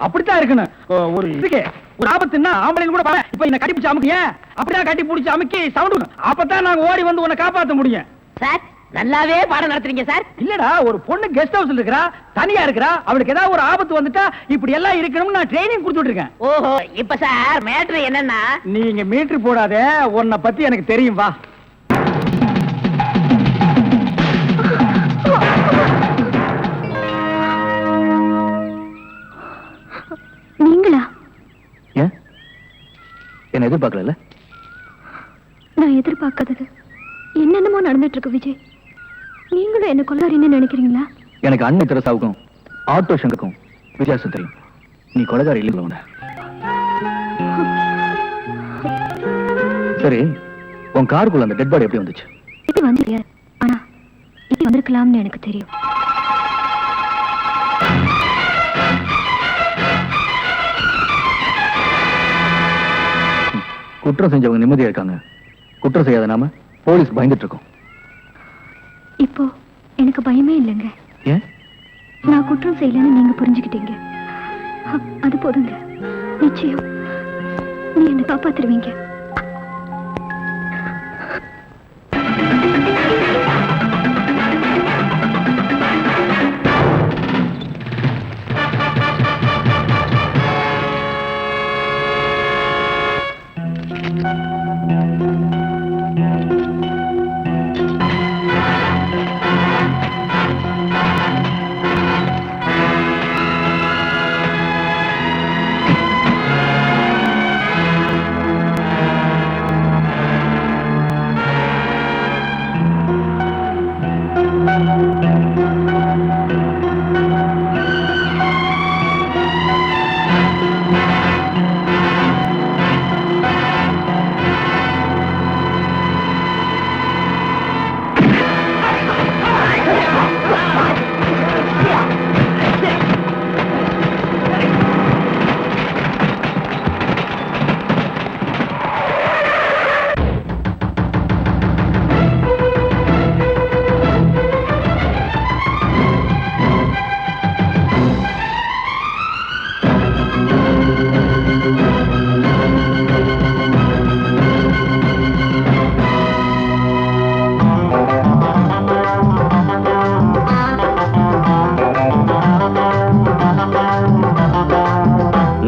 அப்படித்தான் இருக்கணும். ஒரு இதுக்கு ஒரு ஆபத்துன்னா ஆம்பளைங்க கூட பாரு. இப்ப என்ன கட்டி பிடிச்சு அமுக்கிய, அப்படியே கட்டி பிடிச்சு அமுக்கி சவுண்ட், அப்பதான் நாங்க ஓடி வந்து உன்னை காப்பாத்த முடியும். சார், நல்லாவே பாடம் நடத்துறீங்க சார். இல்லடா, ஒரு பொண்ணு கெஸ்ட் ஹவுஸ்ல இருக்கறா, தனியா இருக்கறா, அவளுக்கு ஏதாவது ஒரு ஆபத்து வந்துட்டா இப்படி எல்லாம் இருக்கணும்னு நான் ட்ரைனிங் கொடுத்துட்டு இருக்கேன். ஓஹோ, இப்ப சார் மேட்ரு என்னன்னா, நீங்க மீட்டர் போடாதே, உன்னை பத்தி எனக்கு தெரியும். வா. நீங்களா? ஏன் என்ன எதிர்பார்க்கல? நான் எதிர்பார்க்காதது என்னென்னமோ நடந்துட்டு இருக்கு விஜய். நீங்களும் என்ன கொள்ளாரின்னு நினைக்கிறீங்களா? எனக்கு அண்ணன் தெரசாவுக்கும் ஆட்டோ சங்கருக்கும் வித்தியாசம் தெரியும். நீ கொலைகாரி இல்லை. சரி, உன் காருக்குள்ள அந்த டெட் பாடி எப்படி வந்துச்சு? எப்படி வந்து, ஆனா எப்படி வந்திருக்கலாம்னு எனக்கு தெரியும். குற்றம் செஞ்சவங்க நிம்மதியா இருக்காங்க, குற்றம் செய்யாத நாம போலீஸ் பயந்துட்டு இருக்கோம். இப்போ எனக்கு பயமே இல்லைங்க. ஏன்? நான் குற்றம் செய்யலன்னு நீங்க புரிஞ்சுக்கிட்டீங்க. அது போதுங்க. நிச்சயம் நீ என்ன காப்பாத்துருவீங்க.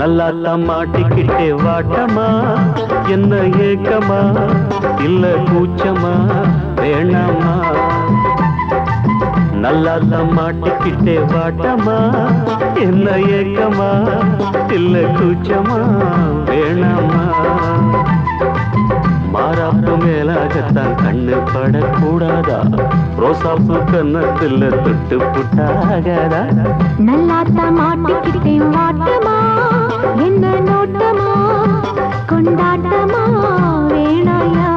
நல்லா மாட்டிக்கிட்டே வாட்டமா, என்ன ஏக்கமா இல்ல கூச்சமா வேணாமா? நல்லா மாட்டிக்கிட்டே வாட்டமா, என்ன ஏக்கமா இல்ல கூச்சமா வேணாமா? மாறாப்பு மேலாகத்தான் கண்ணு படக்கூடாதா, ரோசாப்பு கண்ணத்துல தொட்டு புட்டாகாதா? நல்லாத்தா மாட்டிக்கிட்டேன் வாட்டமா, என்ன நோட்டமா கொண்டாட்டமா வேணாயா?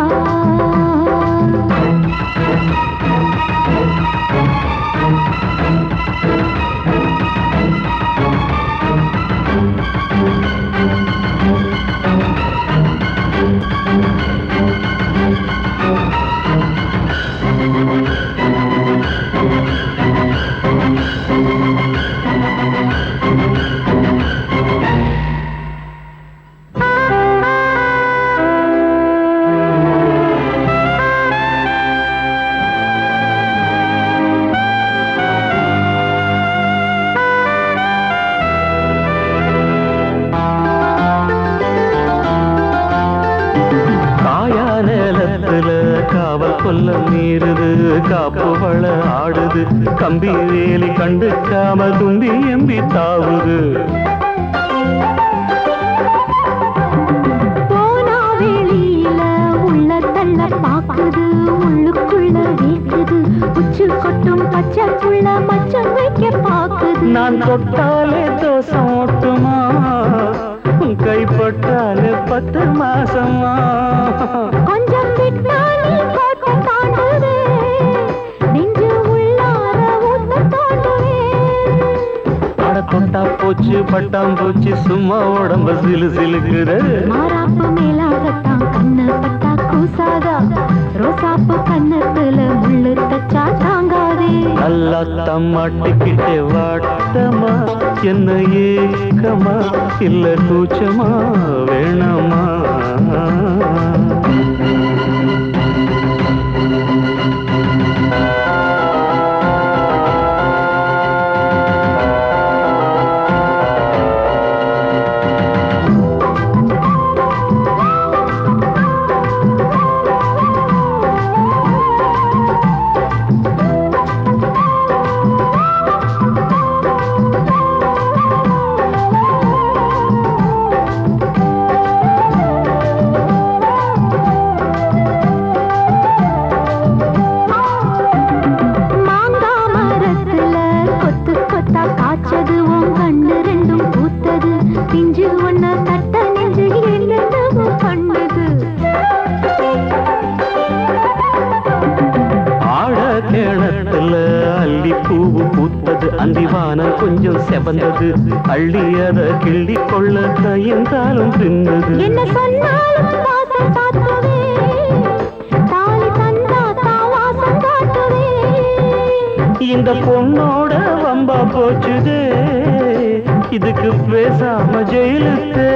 சொல்ல மீறுது காப்பு வள ஆடுது கம்பி வேலி கண்டுக்காம தும்பி எம்பி தாவுது போனா வெளியில உள்ள தள்ள பாக்குது உள்ளுக்குள்ள வீக்குது உச்சு கொட்டும் பச்சை புள்ள மச்சம் வைக்க பாக்குது நான் தொட்டாலே தோசம் ஓட்டுமா கைப்பட்டாலே 10 மாசமா கொஞ்சம் விட்டா நீ கோட்டை தாண்டுவே நெஞ்சு உள்ளார ஊட்ட தோண்டுவே அட தொட்டா போச்சு பட்டாம் போச்சு சும்மா உடம்ப சிலு சிலுக்குது மாறாப்பு மேலாகத்தான் கண்ணு பட்டா கூசாதா ரோசாப்பு கண்ணத்துல முள்ளு தச்சா தாங்காதே நல்லா தம்மாட்டிக்கிட்டே வாட்டமா என்ன ஏக்கமா இல்ல கூச்சமா வேணாமா அந்திவானம் கொஞ்சம் செவந்தது அள்ளி அத கிள்ளி கொள்ள கையங்காலும் தின்னது என்ன சொன்னாலும் வாசம் காட்டுவே தாலி தந்தா தாவாசம் காட்டுவே இந்த பொண்ணோட வம்பா போச்சுதே இதுக்கு பேசாம ஜெயிலுக்கு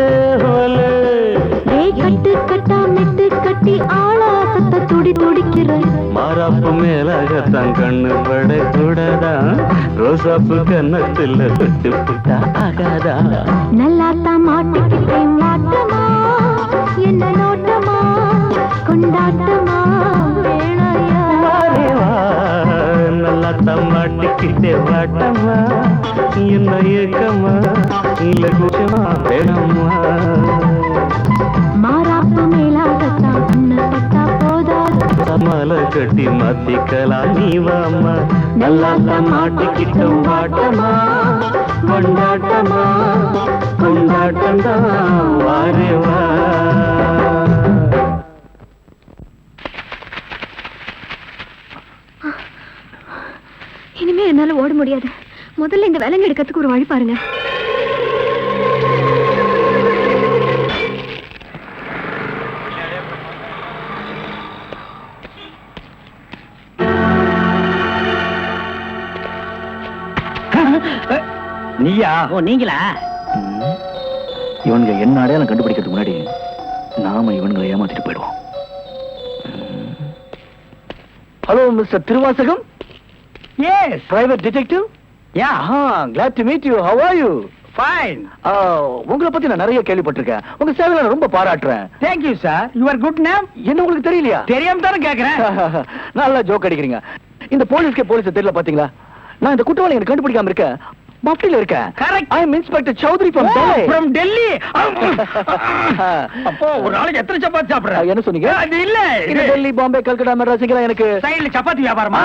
கட்டு கட்டா மெட்டு கட்டி ஆளாசத்தை துடி துடிக்கிற மாறாப்பு மேலாகத்தான் கண்ணு பட கூடாதா ரோசாப்பு கன்னத்துல தொட்டு புட்டா ஆகாதா நல்லாத்தான் மாட்டிக்கிட்டே மாட்டமா என்ன நோட்டமா கொண்டாட்டமா வேணையா நல்லாத்தான் மாட்டிக்கிட்டே வாட்டமா என்ன ஏக்கமா இல்ல கூச்சமா வேணாமா மாறாப்பு மேலாகத்தான் கண்ணு பட்டா போதாது மலை கட்டி மாத்திக்கலாம் நீ வாமா நல்லாத்தான் மாட்டிக்கிட்டோம் வாட்டமா கொண்டாட்டமா கொண்டாட்டம்தான் வாரேவா இனிமே என்னால ஓட முடியாது முதல்ல இந்த விலங்கு எடுக்கிறதுக்கு ஒரு வழி பாருங்க நீயா? ஓ நீங்களா? இவனுங்க என்ன அடையாளம் கண்டுபிடிக்கிறதுக்கு முன்னாடி நாம இவனுங்களை ஏமாத்திட்டு போயிடுவோம். Hello mister Thiruvasagam. Yes, private detective. yeah, glad to meet you. How are you? fine. உங்களை பத்தி நான் நிறைய கேள்விப்பட்டிருக்கேன். உங்க சேவையை நான் ரொம்ப பாராட்டுறேன். Thank you, sir. Your good name? என்ன உங்களுக்கு தெரியலையா? தெரியாம தானே கேக்குறேன். நல்லா ஜோக் அடிக்கிறீங்க. இந்த போலீஸ் தெரியல பாத்தீங்களா? நான் இந்த குற்றவாளி எனக்கு கண்டுபிடிக்காம இருக்கேன். மஃப்டில இருக்கேன். Correct. I am Inspector Chowdhury from Delhi. From Delhi. அப்போ ஒரு நாளைக்கு எத்தனை சப்பாத்தி சாப்பிடுற? என்ன சொன்னீங்க? அது இல்ல. இது டெல்லி, பாம்பே, கல்கட்டா, மெட்ராஸ் எல்லாம் எனக்கு சைடுல சப்பாத்தி வியாபாரமா?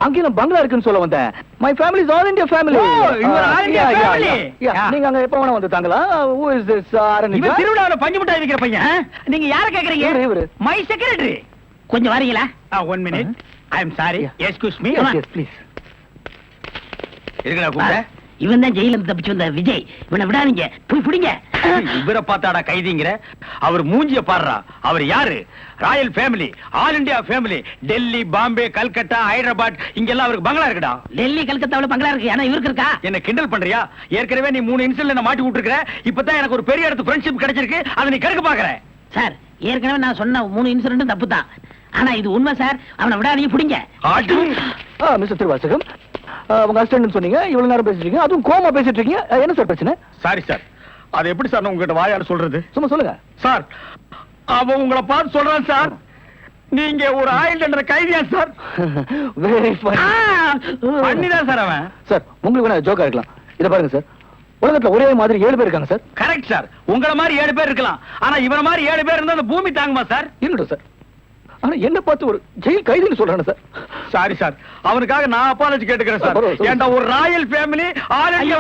அங்கேயும் பங்களா இருக்குன்னு சொல்ல வந்தேன். My family is all India family. Oh, you are all India family. Yeah. நீங்க அங்க எப்ப வேணா வந்து தாங்களா? Who is this? இவன் திருவிழாவுல பஞ்சு மிட்டாய் விக்கிற பையன். நீங்க யாரை கேக்குறீங்க? இவரு. My secretary. கொஞ்சம் வரீங்களா? 1 minute. I am sorry. Excuse me. Yes, please. இருக்கடா கூப்பிட. இவன் தான் ஜெயில இருந்து தப்பிச்சு வந்த விஜய். இவனை விடாதீங்க, போய் பிடிங்க. இவரை பார்த்தாடா கைதிங்கிற? அவர் மூஞ்சிய பாடுறா. அவர் யாரு? Royal family, all India family. Delhi, Bombay, Calcutta, Hyderabad இங்கெல்லாம் அவருக்கு பங்களா இருக்குடா. டெல்லி கல்கத்தாவுல பங்களா இருக்கு, ஆனா இவருக்கு இருக்கா? என்ன கிண்டல் பண்றியா? ஏற்கனவே நீ 3 இன்சிடென்ட்ல மாட்டி விட்டுருக்க. இப்பதான் எனக்கு ஒரு பெரிய இடத்து ஃப்ரெண்ட்ஷிப் கிடைச்சிருக்கு. அதை நீ கெடுக்க பாக்குற. சார், ஏற்கனவே நான் சொன்ன 3 இன்சிடென்ட் தப்பு தான். ஆனா இது உண்மை சார். அவனை விடாதீங்க, பிடிங்க. மிஸ்டர் திருவாசகம், உங்க அசிஸ்டன்ட் சொன்னீங்க, இவ்வளவு நேரம் பேசிட்டு இருக்கீங்க, அதுவும் கோமா பேசிட்டு இருக்கீங்க. என்ன சார் பிரச்சனை? Sorry sir. அது எப்படி சார் நான் உங்ககிட்ட வாயால சொல்றது? சும்மா சொல்லுங்க சார். அவன் உங்களை பார்த்து சொல்றான் சார். நீங்க ஒரு ஆயுள் தண்டனை கைதியா சார்? Very fine. பண்ணிதான் சார் அவன். சார் உங்களுக்கு வேணா ஜோக்கா இருக்கலாம். இத பாருங்க சார், உலகத்துல ஒரே மாதிரி 7 பேர் இருக்காங்க சார். Correct sir. உங்கள மாதிரி 7 பேர் இருக்கலாம், ஆனா இவர மாதிரி 7 பேர் இருந்தா அந்த பூமி தாங்குமா சார்? இருக்கட்டும் சார், ஆனா என்ன பார்த்து ஒரு ஜெயில் கைதின்னு சொல்றானே சார். சாரி சார், அவனுக்காக நான் அப்பாலஜி கேட்டுக்கிறேன் சார். பரவாயில்ல. ஏன்டா ஒரு Royal family all India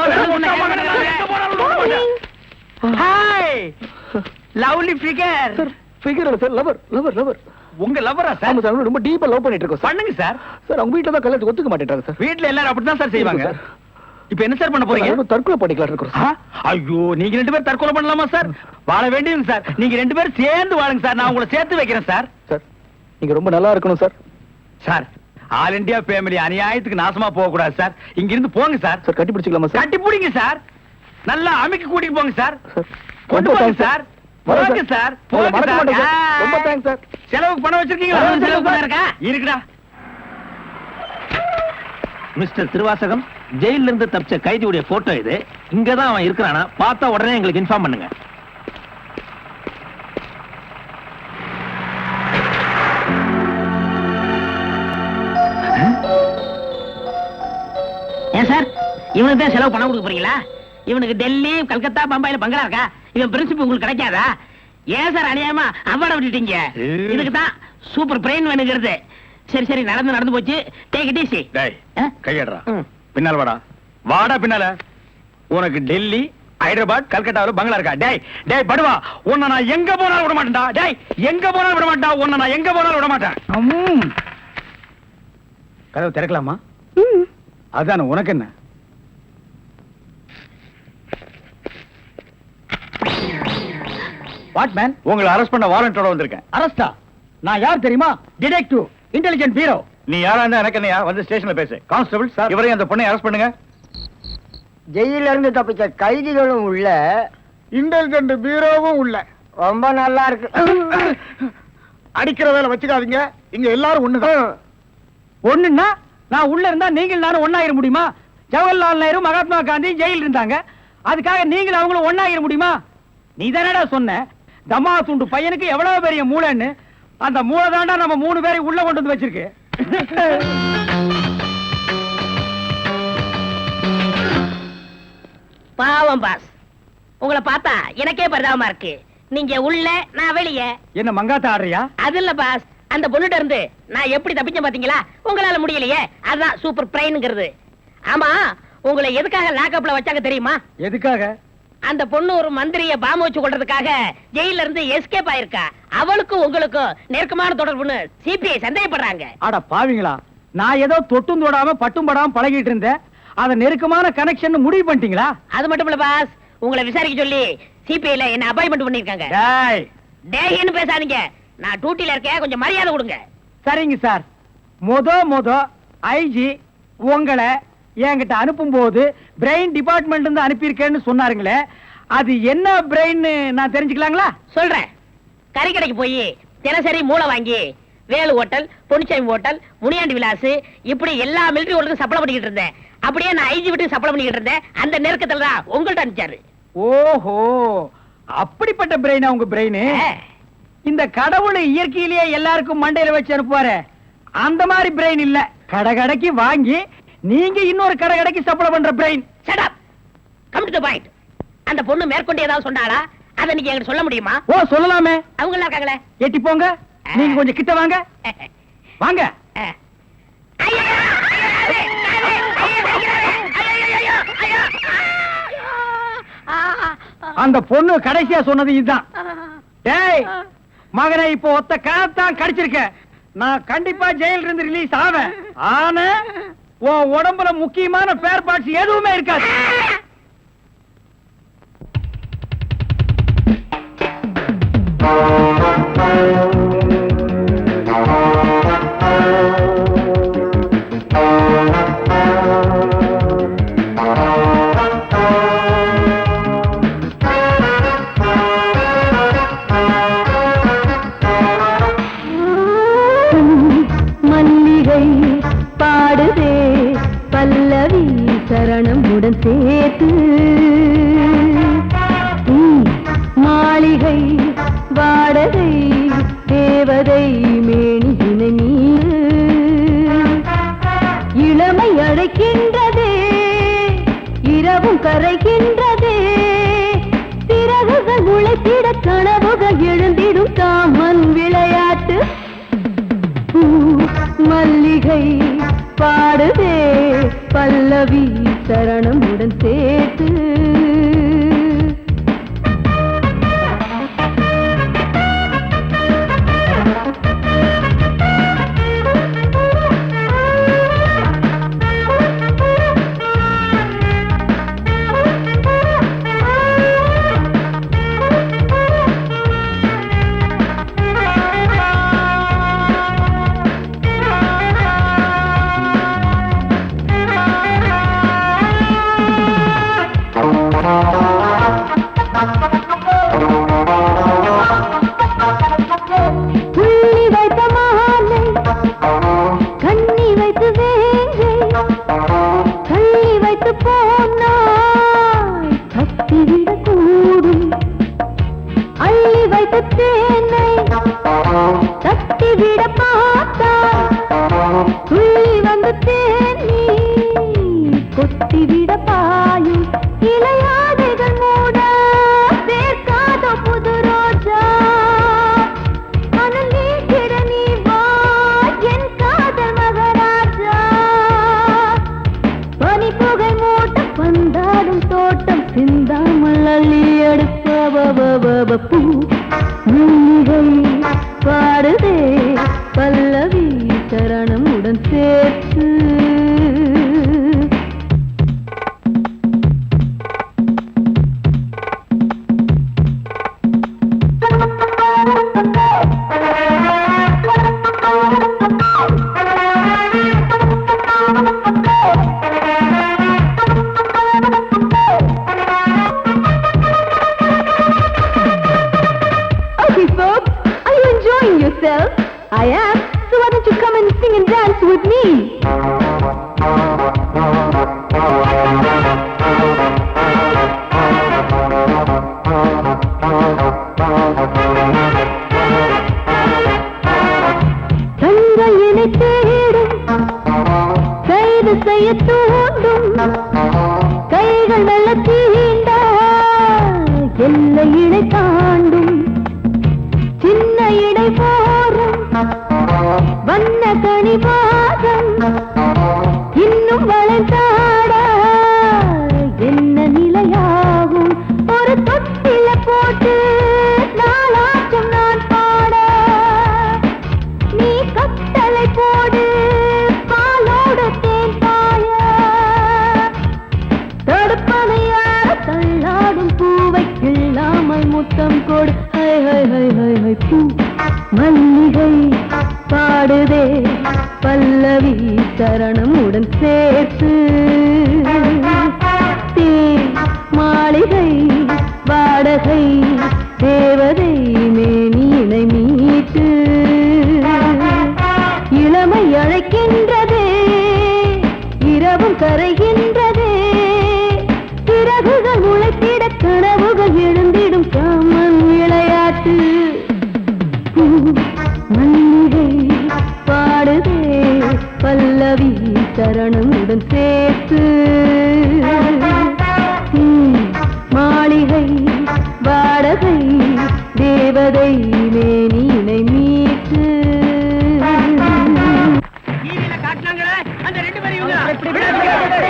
hi lovely figure. Sir figure இல்ல சார், லவர் லவர் லவர். உங்க லவ்வரா ஆமா சார்? சார், ரொம்ப டீப்பா லவ் பண்ணிட்டு இருக்கோம் சார். பண்ணுங்க சார். சார் அவங்க வீட்ல தான் கல்யாணத்துக்கு ஒத்துக்க மாட்டேன்றாங்க சார். வீட்ல எல்லாரும் அப்படிதான் சார் செய்வாங்க. சார். இப்போ என்ன சார் பண்ண போறீங்க? நாங்க தற்கொலை பண்ணிக்கலாம் இருக்கோம் ஆ? சார். ஐயோ, நீங்க 2 பேரும் தற்கொலை பண்ணலாமா சார்? வாழ வேண்டியது சார். நீங்க 2 பேரும் சேர்ந்து வாழுங்க சார். நான் உங்களை சேர்த்து வைக்கிறேன் சார். சார் நீங்க ரொம்ப நல்லா இருக்கணும் sir. Sir, all India family அநியாயத்துக்கு நாசமா போக கூடாது சார். இங்க இருந்து போங்க சார். சார் கட்டி பிடிச்சிக்கலாமா சார்? கட்டி பிடிங்க சார். நல்லா அமைக்க கூட்டிட்டு போங்க சார். சார் கொண்டு ரொம்ப போங்க thanks சார். வரேன் போங்க சார். உங்களை போங்க மறக்க சார். மாட்டேன் சார். ரொம்ப ஆ. Thanks sir. செலவுக்கு பணம் வச்சிருக்கீங்களா? செலவுக்கு பணம் இருக்கா? இருக்குடா. மிஸ்டர் திருவாசகம், ஜெயில இருந்து தப்பிச்ச கைதியுடைய போட்டோ இது. இங்கதான் அவன் இருக்கிறானா, பார்த்தா உடனே எங்களுக்கு இன்ஃபார்ம் பண்ணுங்க. ஏன் சார், இவனுக்கு தான் செலவு பணம் கொடுக்க போறீங்களா? இவனுக்கு டெல்லி, கல்கத்தா, பம்பாயில பங்களா இருக்கா? இவன் பிரின்சிபல் உங்களுக்கு கிடைக்காதா? ஏன் சார் அநியாயமா அவார்ட விட்டுட்டீங்க? இதுக்கு தான் சூப்பர் பிரெயின் வேணுங்கிறது. சரி சரி, நடந்து போச்சு. Take it easy. டேய், கையடுறா. பின்னால வாடா. வாடா பின்னால. உனக்கு டெல்லி, ஹைதராபாத், கல்கட்டாவுல பங்களா இருக்கா? டேய் டேய் படுவா, உன்னை நான் எங்க போனாலும் விட மாட்டேன்டா. டேய், எங்க போனாலும் விட மாட்டேன். உன்னை நான் எங்க போனாலும் விட மாட்டேன். கதவு திறக்கலாமா? அதானே, உனக்கு என்ன? What man? உங்களை அரெஸ்ட் பண்ண வாரண்டோட வந்திருக்கேன். அரஸ்டா? நான் யார் தெரியுமா? Detective, intelligent bureau. நீ யாரா இருந்தா எனக்கு என்னையா? வந்து ஸ்டேஷன்ல பேசு. கான்ஸ்டபிள் சார், இவரையும் அந்த பொண்ணை அரெஸ்ட் பண்ணுங்க. ஜெயில இருந்து தப்பிச்ச கைதிகளும் உள்ள, இன்டெலிஜென்ட் பீரோவும் உள்ள. ரொம்ப நல்லா இருக்கு. அடிக்கிற வேலை வச்சுக்காதீங்க. இங்க எல்லாரும் ஒண்ணுதான். ஒண்ணுன்னா நான் உள்ள இருந்தா நீங்கள் நானும் ஒண்ணாயிர முடியுமா? ஜவஹர்லால் நேரு, மகாத்மா காந்தி ஜெயில இருந்தாங்க. அதுக்காக நீங்களும் அவங்களும் ஒண்ணாயிர முடியுமா? நீ தானடா சொன்ன தம்மா துண்டு பையனுக்கு எவ்வளவு பெரிய மூளைன்னு. அந்த மூளை தாண்டா நம்ம 3 பேரை உள்ள கொண்டு வந்து வச்சிருக்கு. பாவம் பாஸ், உங்களை பார்த்தா எனக்கே பரிதாபமா இருக்கு. நீங்க உள்ள, நான் வெளியே. என்ன மங்காத்த ஆடுறியா? அது இல்ல பாஸ், அந்த பொண்ணுட்ட இருந்து நான் எப்படி தப்பிச்சேன் பாத்தீங்களா? உங்களால முடியலையே, அதான் சூப்பர் பிரெயின்ங்கிறது. ஆமா, உங்களை எதுக்காக லாக்அப்ல வச்சாங்க தெரியுமா? எதுக்காக? அந்த பொண்ணு ஒரு மந்திரிய பாம்பு வச்சு கொள்றதுக்காக ஜெயில இருந்து எஸ்கேப் ஆயிருக்கா. அவளுக்கும் உங்களுக்கும் நெருக்கமான தொடர்புன்னு சிபிஐ சந்தேகப்படுறாங்க. அட பாவிங்களா, நான் ஏதோ தொட்டும் தொடாம பட்டும் படாம பழகிட்டு இருந்தேன். அத நெருக்கமான கனெக்ஷன் முடிவு பண்ணிட்டீங்களா? அது மட்டும் இல்ல பாஸ், உங்களை விசாரிக்க சொல்லி சிபிஐல என்ன அப்பாயின்மெண்ட் பண்ணிருக்காங்க. டேய், டேய்னு பேசாதீங்க, நான் டியூட்டில இருக்கேன், கொஞ்சம் மரியாதை கொடுங்க. சரிங்க சார். மொத ஐஜி உங்களை என்கிட்ட அனுப்பும் போது பிரெயின் டிபார்ட்மெண்ட் இருந்து அனுப்பியிருக்கேன்னு சொன்னாருங்களே, அது என்ன பிரெயின் நான் தெரிஞ்சுக்கலாங்களா? சொல்றேன். கறி கடைக்கு போய் தினசரி மூளை வாங்கி வேலு ஹோட்டல், பொன்னிச்சாமி ஹோட்டல், முனியாண்டி விலாஸ், இப்படி எல்லா மிலிட்டரி ஹோட்டலுக்கும் சப்ளை பண்ணிக்கிட்டு இருந்தேன். அப்படியே நான் ஐஜி விட்டு சப்ளை பண்ணிக்கிட்டு இருந்தேன். அந்த நெருக்கத்துல தான் உங்கள்ட்ட அனுப்பிச்சாரு. ஓஹோ, அப்படிப்பட்ட பிரெயினா உங்க பிரெயின்? இந்த கடவுள் இயற்கையிலேயே எல்லாருக்கும் மண்டையில வச்சு அனுப்புவாரு, அந்த மாதிரி பிரெயின் இல்ல. கடைக்கு வாங்கி நீங்க இன்னொரு கடைக்கு சப்ளை பண்ற brain. Shut up, come to the point. அந்த பொண்ணு மேற்கொண்டு ஏதாவது சொன்னாளா? அத நீங்க என்கிட்ட சொல்ல முடியுமா? ஓ, சொல்லலாமே. அவங்க எல்லாம் இருக்காங்களே. எட்டி போங்க, நீங்க கொஞ்சம் கிட்ட வாங்க. வாங்க. அந்த பொண்ணு கடைசியா சொன்னது இதுதான். டேய் மகனை, இப்போ ஒத்த காத்தான் கடிச்சிருக்க. நான் கண்டிப்பா ஜெயில இருந்து ரிலீஸ் ஆவேன். ஆனா உன் உடம்புல முக்கியமான ஸ்பேர் பார்ட்ஸ் எதுவுமே இருக்காது. மல்லிகை பாடுதே பல்லவி சரணம் உடன் சேர்த்து, மாளிகை வாடகை தேவதை மேனி கரைகின்றதே சிறகுகள் முளைத்திட கனவுகள் எழுந்திடும் காமன் விளையாட்டு மல்லிகை பாடுதே பல்லவி சரணமுடன் சேர்த்து பாடுதே பல்லவி சரணமுடன் சேர்த்து I am, so why don't you come and sing and dance with me? கண்கள் என்னை தேடும் கைது செய்ய தூண்டும் கைகள் நல்ல தீண்ட எல்லை இடை தாண்டும் சின்ன இடை போரும் வண்ண கனிவாதம் இன்னும் வளைந்தாட என்ன நிலையாகும் ஒரு தொட்டில போட்டு நாளாச்சும் நான் பாட நீ கட்டளை போடு பாலோடு தேன் பாய தடுப்பனையார தள்ளாடும் பூவை கிள்ளாமல் முத்தம் கொடு high high high high high பூ மல்லிகை பாடுதே பல்லவி சரணமுடன் சேர்த்து மாளிகை வாடகை தேவதை மேனியினை மீட்டு இளமை அழைக்கின்றதே இரவும் கரைகின்றதே சிறகுகள் முளைத்திட கனவுகள் எழுந்திடும் காமன் விளையாட்டு மல்லிகை பாடுதே பல்லவி சரணமுடன் சேர்த்து மாளிகை வாடகை தேவதை மேனியினை மீட்டு காட்டினாங்களே அந்த ரெண்டு பேரும்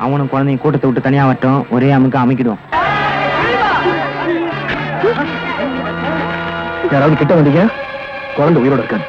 அவனும் குழந்தைங்க கூட்டத்தை விட்டு தனியா வரட்டும் ஒரே அமுக்கு அமைக்கிடுவோம் யாராவது கிட்ட வந்தீங்க குழந்தை உயிரோட இருக்காது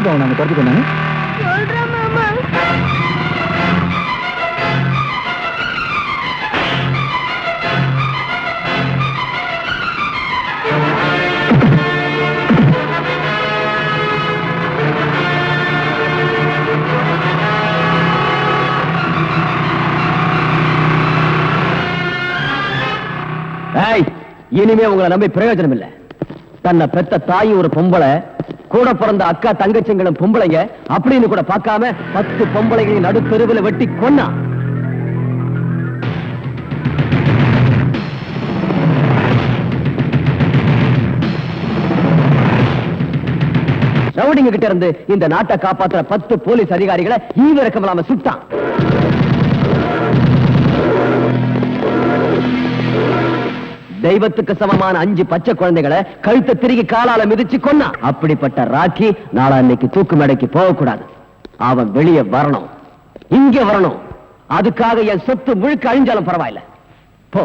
எதுக்கு அவன் நாங்க துரத்தி கொண்டாங்க? சொல்றேன் மாமா. இனிமே உங்களை நம்பி பிரயோஜனம் இல்ல. தன்னை பெத்த தாய் ஒரு பொம்பளை, கூட பிறந்த அக்கா தங்கச்சிங்களும் பொம்பளைங்க அப்படின்னு கூட பார்க்காம 10 பொம்பளைகளை நடுத்தெருவில் வெட்டி கொன்னா. ரவுடிங்க கிட்ட இருந்து இந்த நாட்டை காப்பாத்துற 10 போலீஸ் அதிகாரிகளை ஈவிரக்கம் இல்லாம சுட்டான். தெய்வத்துக்கு சமமான 5 பச்சை குழந்தைகளை கழுத்தை திருகி காலால மிதிச்சு கொன்னா. அப்படிப்பட்ட ராக்கி நாளா இன்னைக்கு தூக்கு மேடைக்கு போகக்கூடாது. அவன் வெளியே வரணும், இங்க வரணும். அதுக்காக என் சொத்து முழுக்க அழிஞ்சாலும் பரவாயில்ல. போ.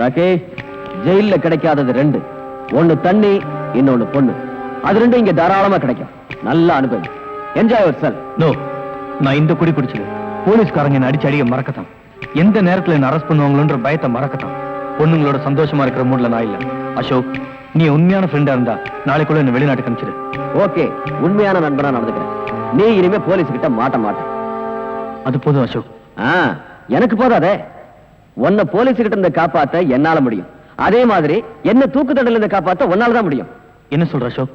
ராக்கே, ஜெயில கிடைக்காதது 2. ஒண்ணு தண்ணி, இன்னொன்னு பொண்ணு. அது 2 இங்க தாராளமா கிடைக்கும். நல்ல அனுபவம். Enjoy your self. நோ, நான் இந்த குடி குடிச்சது போலீஸ்காரங்க என்ன அடிச்சு அடிக்க மறக்கத்தான். எந்த நேரத்துல என்ன அரெஸ்ட் பண்ணுவாங்களோன்ற பயத்தை மறக்கத்தான். பொண்ணுங்களோட சந்தோஷமா இருக்கிற மூட்ல நான் இல்ல. அசோக், நீ உண்மையான ஃப்ரெண்டா இருந்தா நாளைக்குள்ள என்ன வெளிநாட்டுக்கு அனுப்பிச்சிடு. ஓகே, உண்மையான நண்பனா நடந்துக்கிறேன். நீ இனிமே போலீஸ் கிட்ட மாட்ட மாட்ட. அது போதும் அசோக். எனக்கு போதாதே. உன்னை போலீஸ் கிட்ட இருந்து காப்பாத்த என்னால முடியும். அதே மாதிரி என்ன தூக்கு தண்டல இருந்து காப்பாத்த உன்னால தான் முடியும். என்ன சொல்ற அசோக்?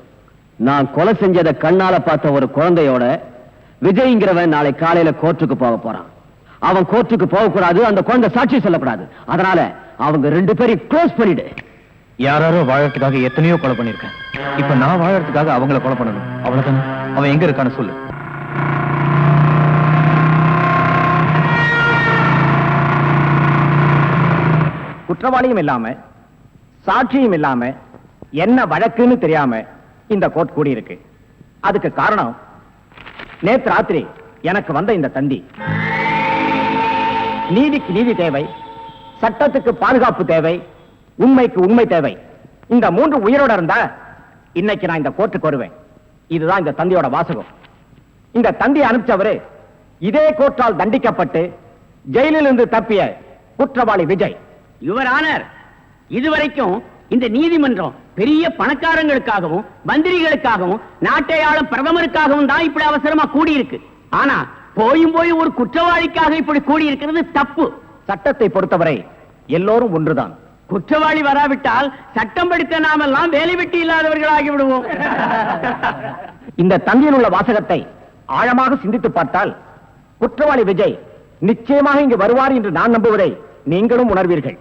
நான் கொலை செஞ்சதை கண்ணால பார்த்த ஒரு குழந்தையோட விஜய்ங்கிறவன் நாளை காலையில கோர்ட்டுக்கு போக போறான். அவன் கோர்ட்டுக்கு போக கூடாது, அந்த குழந்தை சாட்சி சொல்லக்கூடாது. அதனால அவங்க 2 பேரையும் க்ளோஸ் பண்ணிடு. யாரோ வாழறதுக்காக எத்தனையோ கொலை பண்ணிருக்கேன். இப்ப நான் வாழறதுக்காக அவங்கள கொலை பண்ணணும். அவ்வளவுதானே? அவன் எங்க இருக்கான்னு சொல்லு. குற்றவாளியும் இல்லாம, சாட்சியும் இல்லாம, என்ன வழக்குன்னு தெரியாம இந்த கோர்ட் கூடி இருக்கு. அதுக்கு காரணம் நேற்று ராத்திரி எனக்கு வந்த இந்த தந்தி. நீதிக்கு நீதி தேவை, சட்டத்துக்கு பாதுகாப்பு தேவை, உண்மைக்கு உண்மை தேவை. இந்த 3 உயிரோட இருந்தா இன்னைக்கு நான் இந்த கோர்ட்டுக்கு வருவேன். இதுதான் இந்த தந்தியோட வாசகம். இந்த தந்தியை அனுப்பிச்சவரு இதே கோர்ட்டால் தண்டிக்கப்பட்டு ஜெயிலில் இருந்து தப்பிய குற்றவாளி விஜய். யுவர் ஆனர், இதுவரைக்கும் இந்த நீதிமன்றம் பெரிய பணக்காரங்களுக்காகவும் மந்திரிகளுக்காகவும் நாட்டை ஆளும் பிரதமருக்காகவும் தான் இப்படி அவசரமா கூடியிருக்கு. ஆனா போயும் போய் ஒரு குற்றவாளிக்காக இப்படி கூடியிருக்கிறது தப்பு. சட்டத்தை பொறுத்தவரை எல்லோரும் ஒன்றுதான். குற்றவாளி வராவிட்டால் சட்டம் படித்த நாமெல்லாம் வேலை வெட்டி இல்லாதவர்களாகி விடுவோம். இந்த தந்தியில் உள்ள வாசகத்தை ஆழமாக சிந்தித்து பார்த்தால் குற்றவாளி விஜய் நிச்சயமாக இங்கு வருவார் என்று நான் நம்புவதை நீங்களும் உணர்வீர்கள்.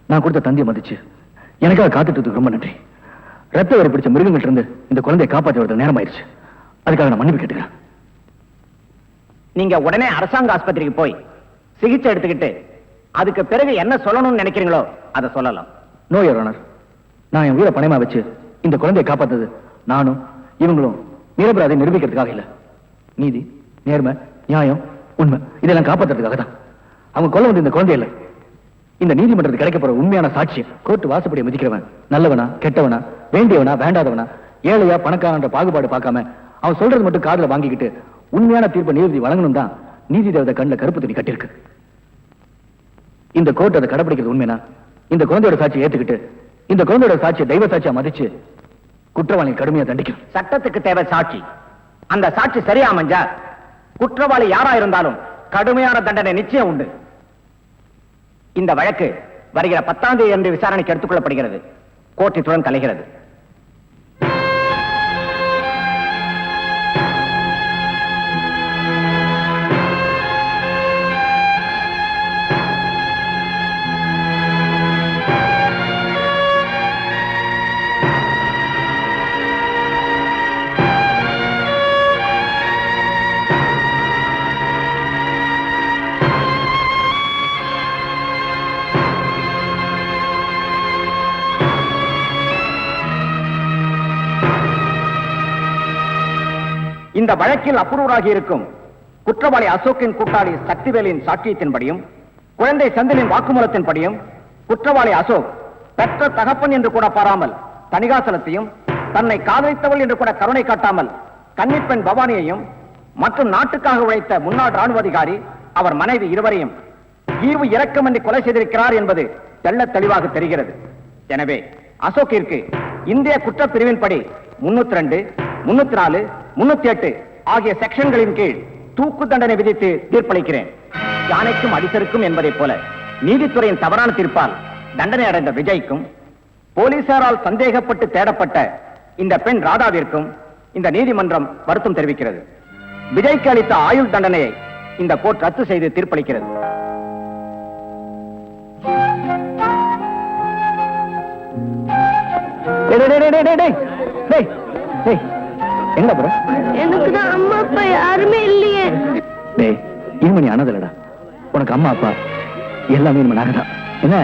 நான் கொடுத்த தந்தியை மதிச்சு எனக்காக காத்துட்டு ரொம்ப நன்றி. ரத்த வேறு பிடிச்ச மிருகங்கள்ட்ட இருந்து இந்த குழந்தையை காப்பாற்றி வரது நேரம் ஆயிடுச்சு. அதுக்காக நான் மன்னிப்பு கேட்டுக்கிறேன். நீங்க உடனே அரசாங்க ஆஸ்பத்திரிக்கு போய் சிகிச்சை எடுத்துக்கிட்டு அதுக்கு பிறகு என்ன சொல்லணும்னு நினைக்கிறீங்களோ அதை சொல்லலாம். நோ யுவர் ஆனர், நான் என் உயிரை பணயமா வச்சு இந்த குழந்தையை காப்பாத்தது நானும் இவங்களும் நிரபராதை நிரூபிக்கிறதுக்காக இல்ல. நீதி, நேர்மை, நியாயம், உண்மை இதெல்லாம் காப்பாத்துறதுக்காக தான். அவங்க கொல்ல வந்து இந்த குழந்தை இல்ல, இந்த நீதிமன்றத்துக்கு கிடைக்க போற உண்மையான சாட்சியம். கோர்ட்டு வாசப்படியை மதிக்கிறவன் நல்லவனா கெட்டவனா, வேண்டியவனா வேண்டாதவனா, ஏழையா பணக்காரன்ற பாகுபாடு பார்க்காம அவன் சொல்றது மட்டும் காதுல வாங்கிக்கிட்டு உண்மையான தீர்ப்பை நீதிபதி வழங்கணும் தான் நீதி தேவதை கண்ணில் கருப்பு துணி கட்டிருக்கு. இந்த கோர்ட் அதை கடைபிடிக்கிறது உண்மைனா இந்த குழந்தையோட சாட்சியை ஏத்துக்கிட்டு இந்த குழந்தையோட சாட்சியை தெய்வ சாட்சியா மதிச்சு குற்றவாளி கடுமையா தண்டிக்கும். சட்டத்துக்கு தேவை சாட்சி. அந்த சாட்சி சரியா அமைஞ்சா குற்றவாளி யாரா இருந்தாலும் கடுமையான தண்டனை நிச்சயம் உண்டு. இந்த வழக்கு வருகிற 10ஆம் தேதி என்று விசாரணைக்கு எடுத்துக் கொள்ளப்படுகிறது. கோர்ட் இத்துடன் கலைகிறது. இந்த வழக்கில் அப்ரூவராகி இருக்கும் குற்றவாளி அசோக்கின் கூட்டாளி சக்திவேலின் சாட்சியத்தின்படியும் குழந்தை செந்திலின் வாக்குமூலத்தின்படியும் குற்றவாளி அசோக் பெற்ற தகப்பன் என்று கூட பாராமல் தணிகாசலத்தையும் தன்னை காதலித்தவள் என்று கூட கருணை காட்டாமல் கன்னிப்பெண் பவானியையும் மற்றும் நாட்டுக்காக உழைத்த முன்னாள் ராணுவ அதிகாரி அவர் மனைவி இருவரையும் ஈவு இரக்கமின்றி கொலை செய்திருக்கிறார் என்பது தெள்ளத் தெளிவாக தெரிகிறது. எனவே அசோக்கிற்கு இந்திய குற்றப்பிரிவின்படி 302, 304, 308 ஆகிய செக்ஷன்களின் கீழ் தூக்கு தண்டனை விதித்து தீர்ப்பளிக்கிறேன். யானைக்கும் அடிசருக்கும் என்பதைப் போல நீதித்துறையின் தவறான தீர்ப்பால் தண்டனை அடைந்த விஜய்க்கும் போலீசாரால் சந்தேகப்பட்டு தேடப்பட்ட இந்த பெண் ராதாவிற்கும் இந்த நீதிமன்றம் வருத்தம் தெரிவிக்கிறது. விஜய்க்கு அளித்த ஆயுள் தண்டனையை இந்த கோர்ட் ரத்து செய்து தீர்ப்பளிக்கிறது. எங்க போற? எனக்கு தான் அம்மா அப்பா யாருமே இல்லையே. டேய், இனிமணி அனதலடா. உனக்கு அம்மா அப்பா எல்லாமே நம்ம நாங்கதான். என்ன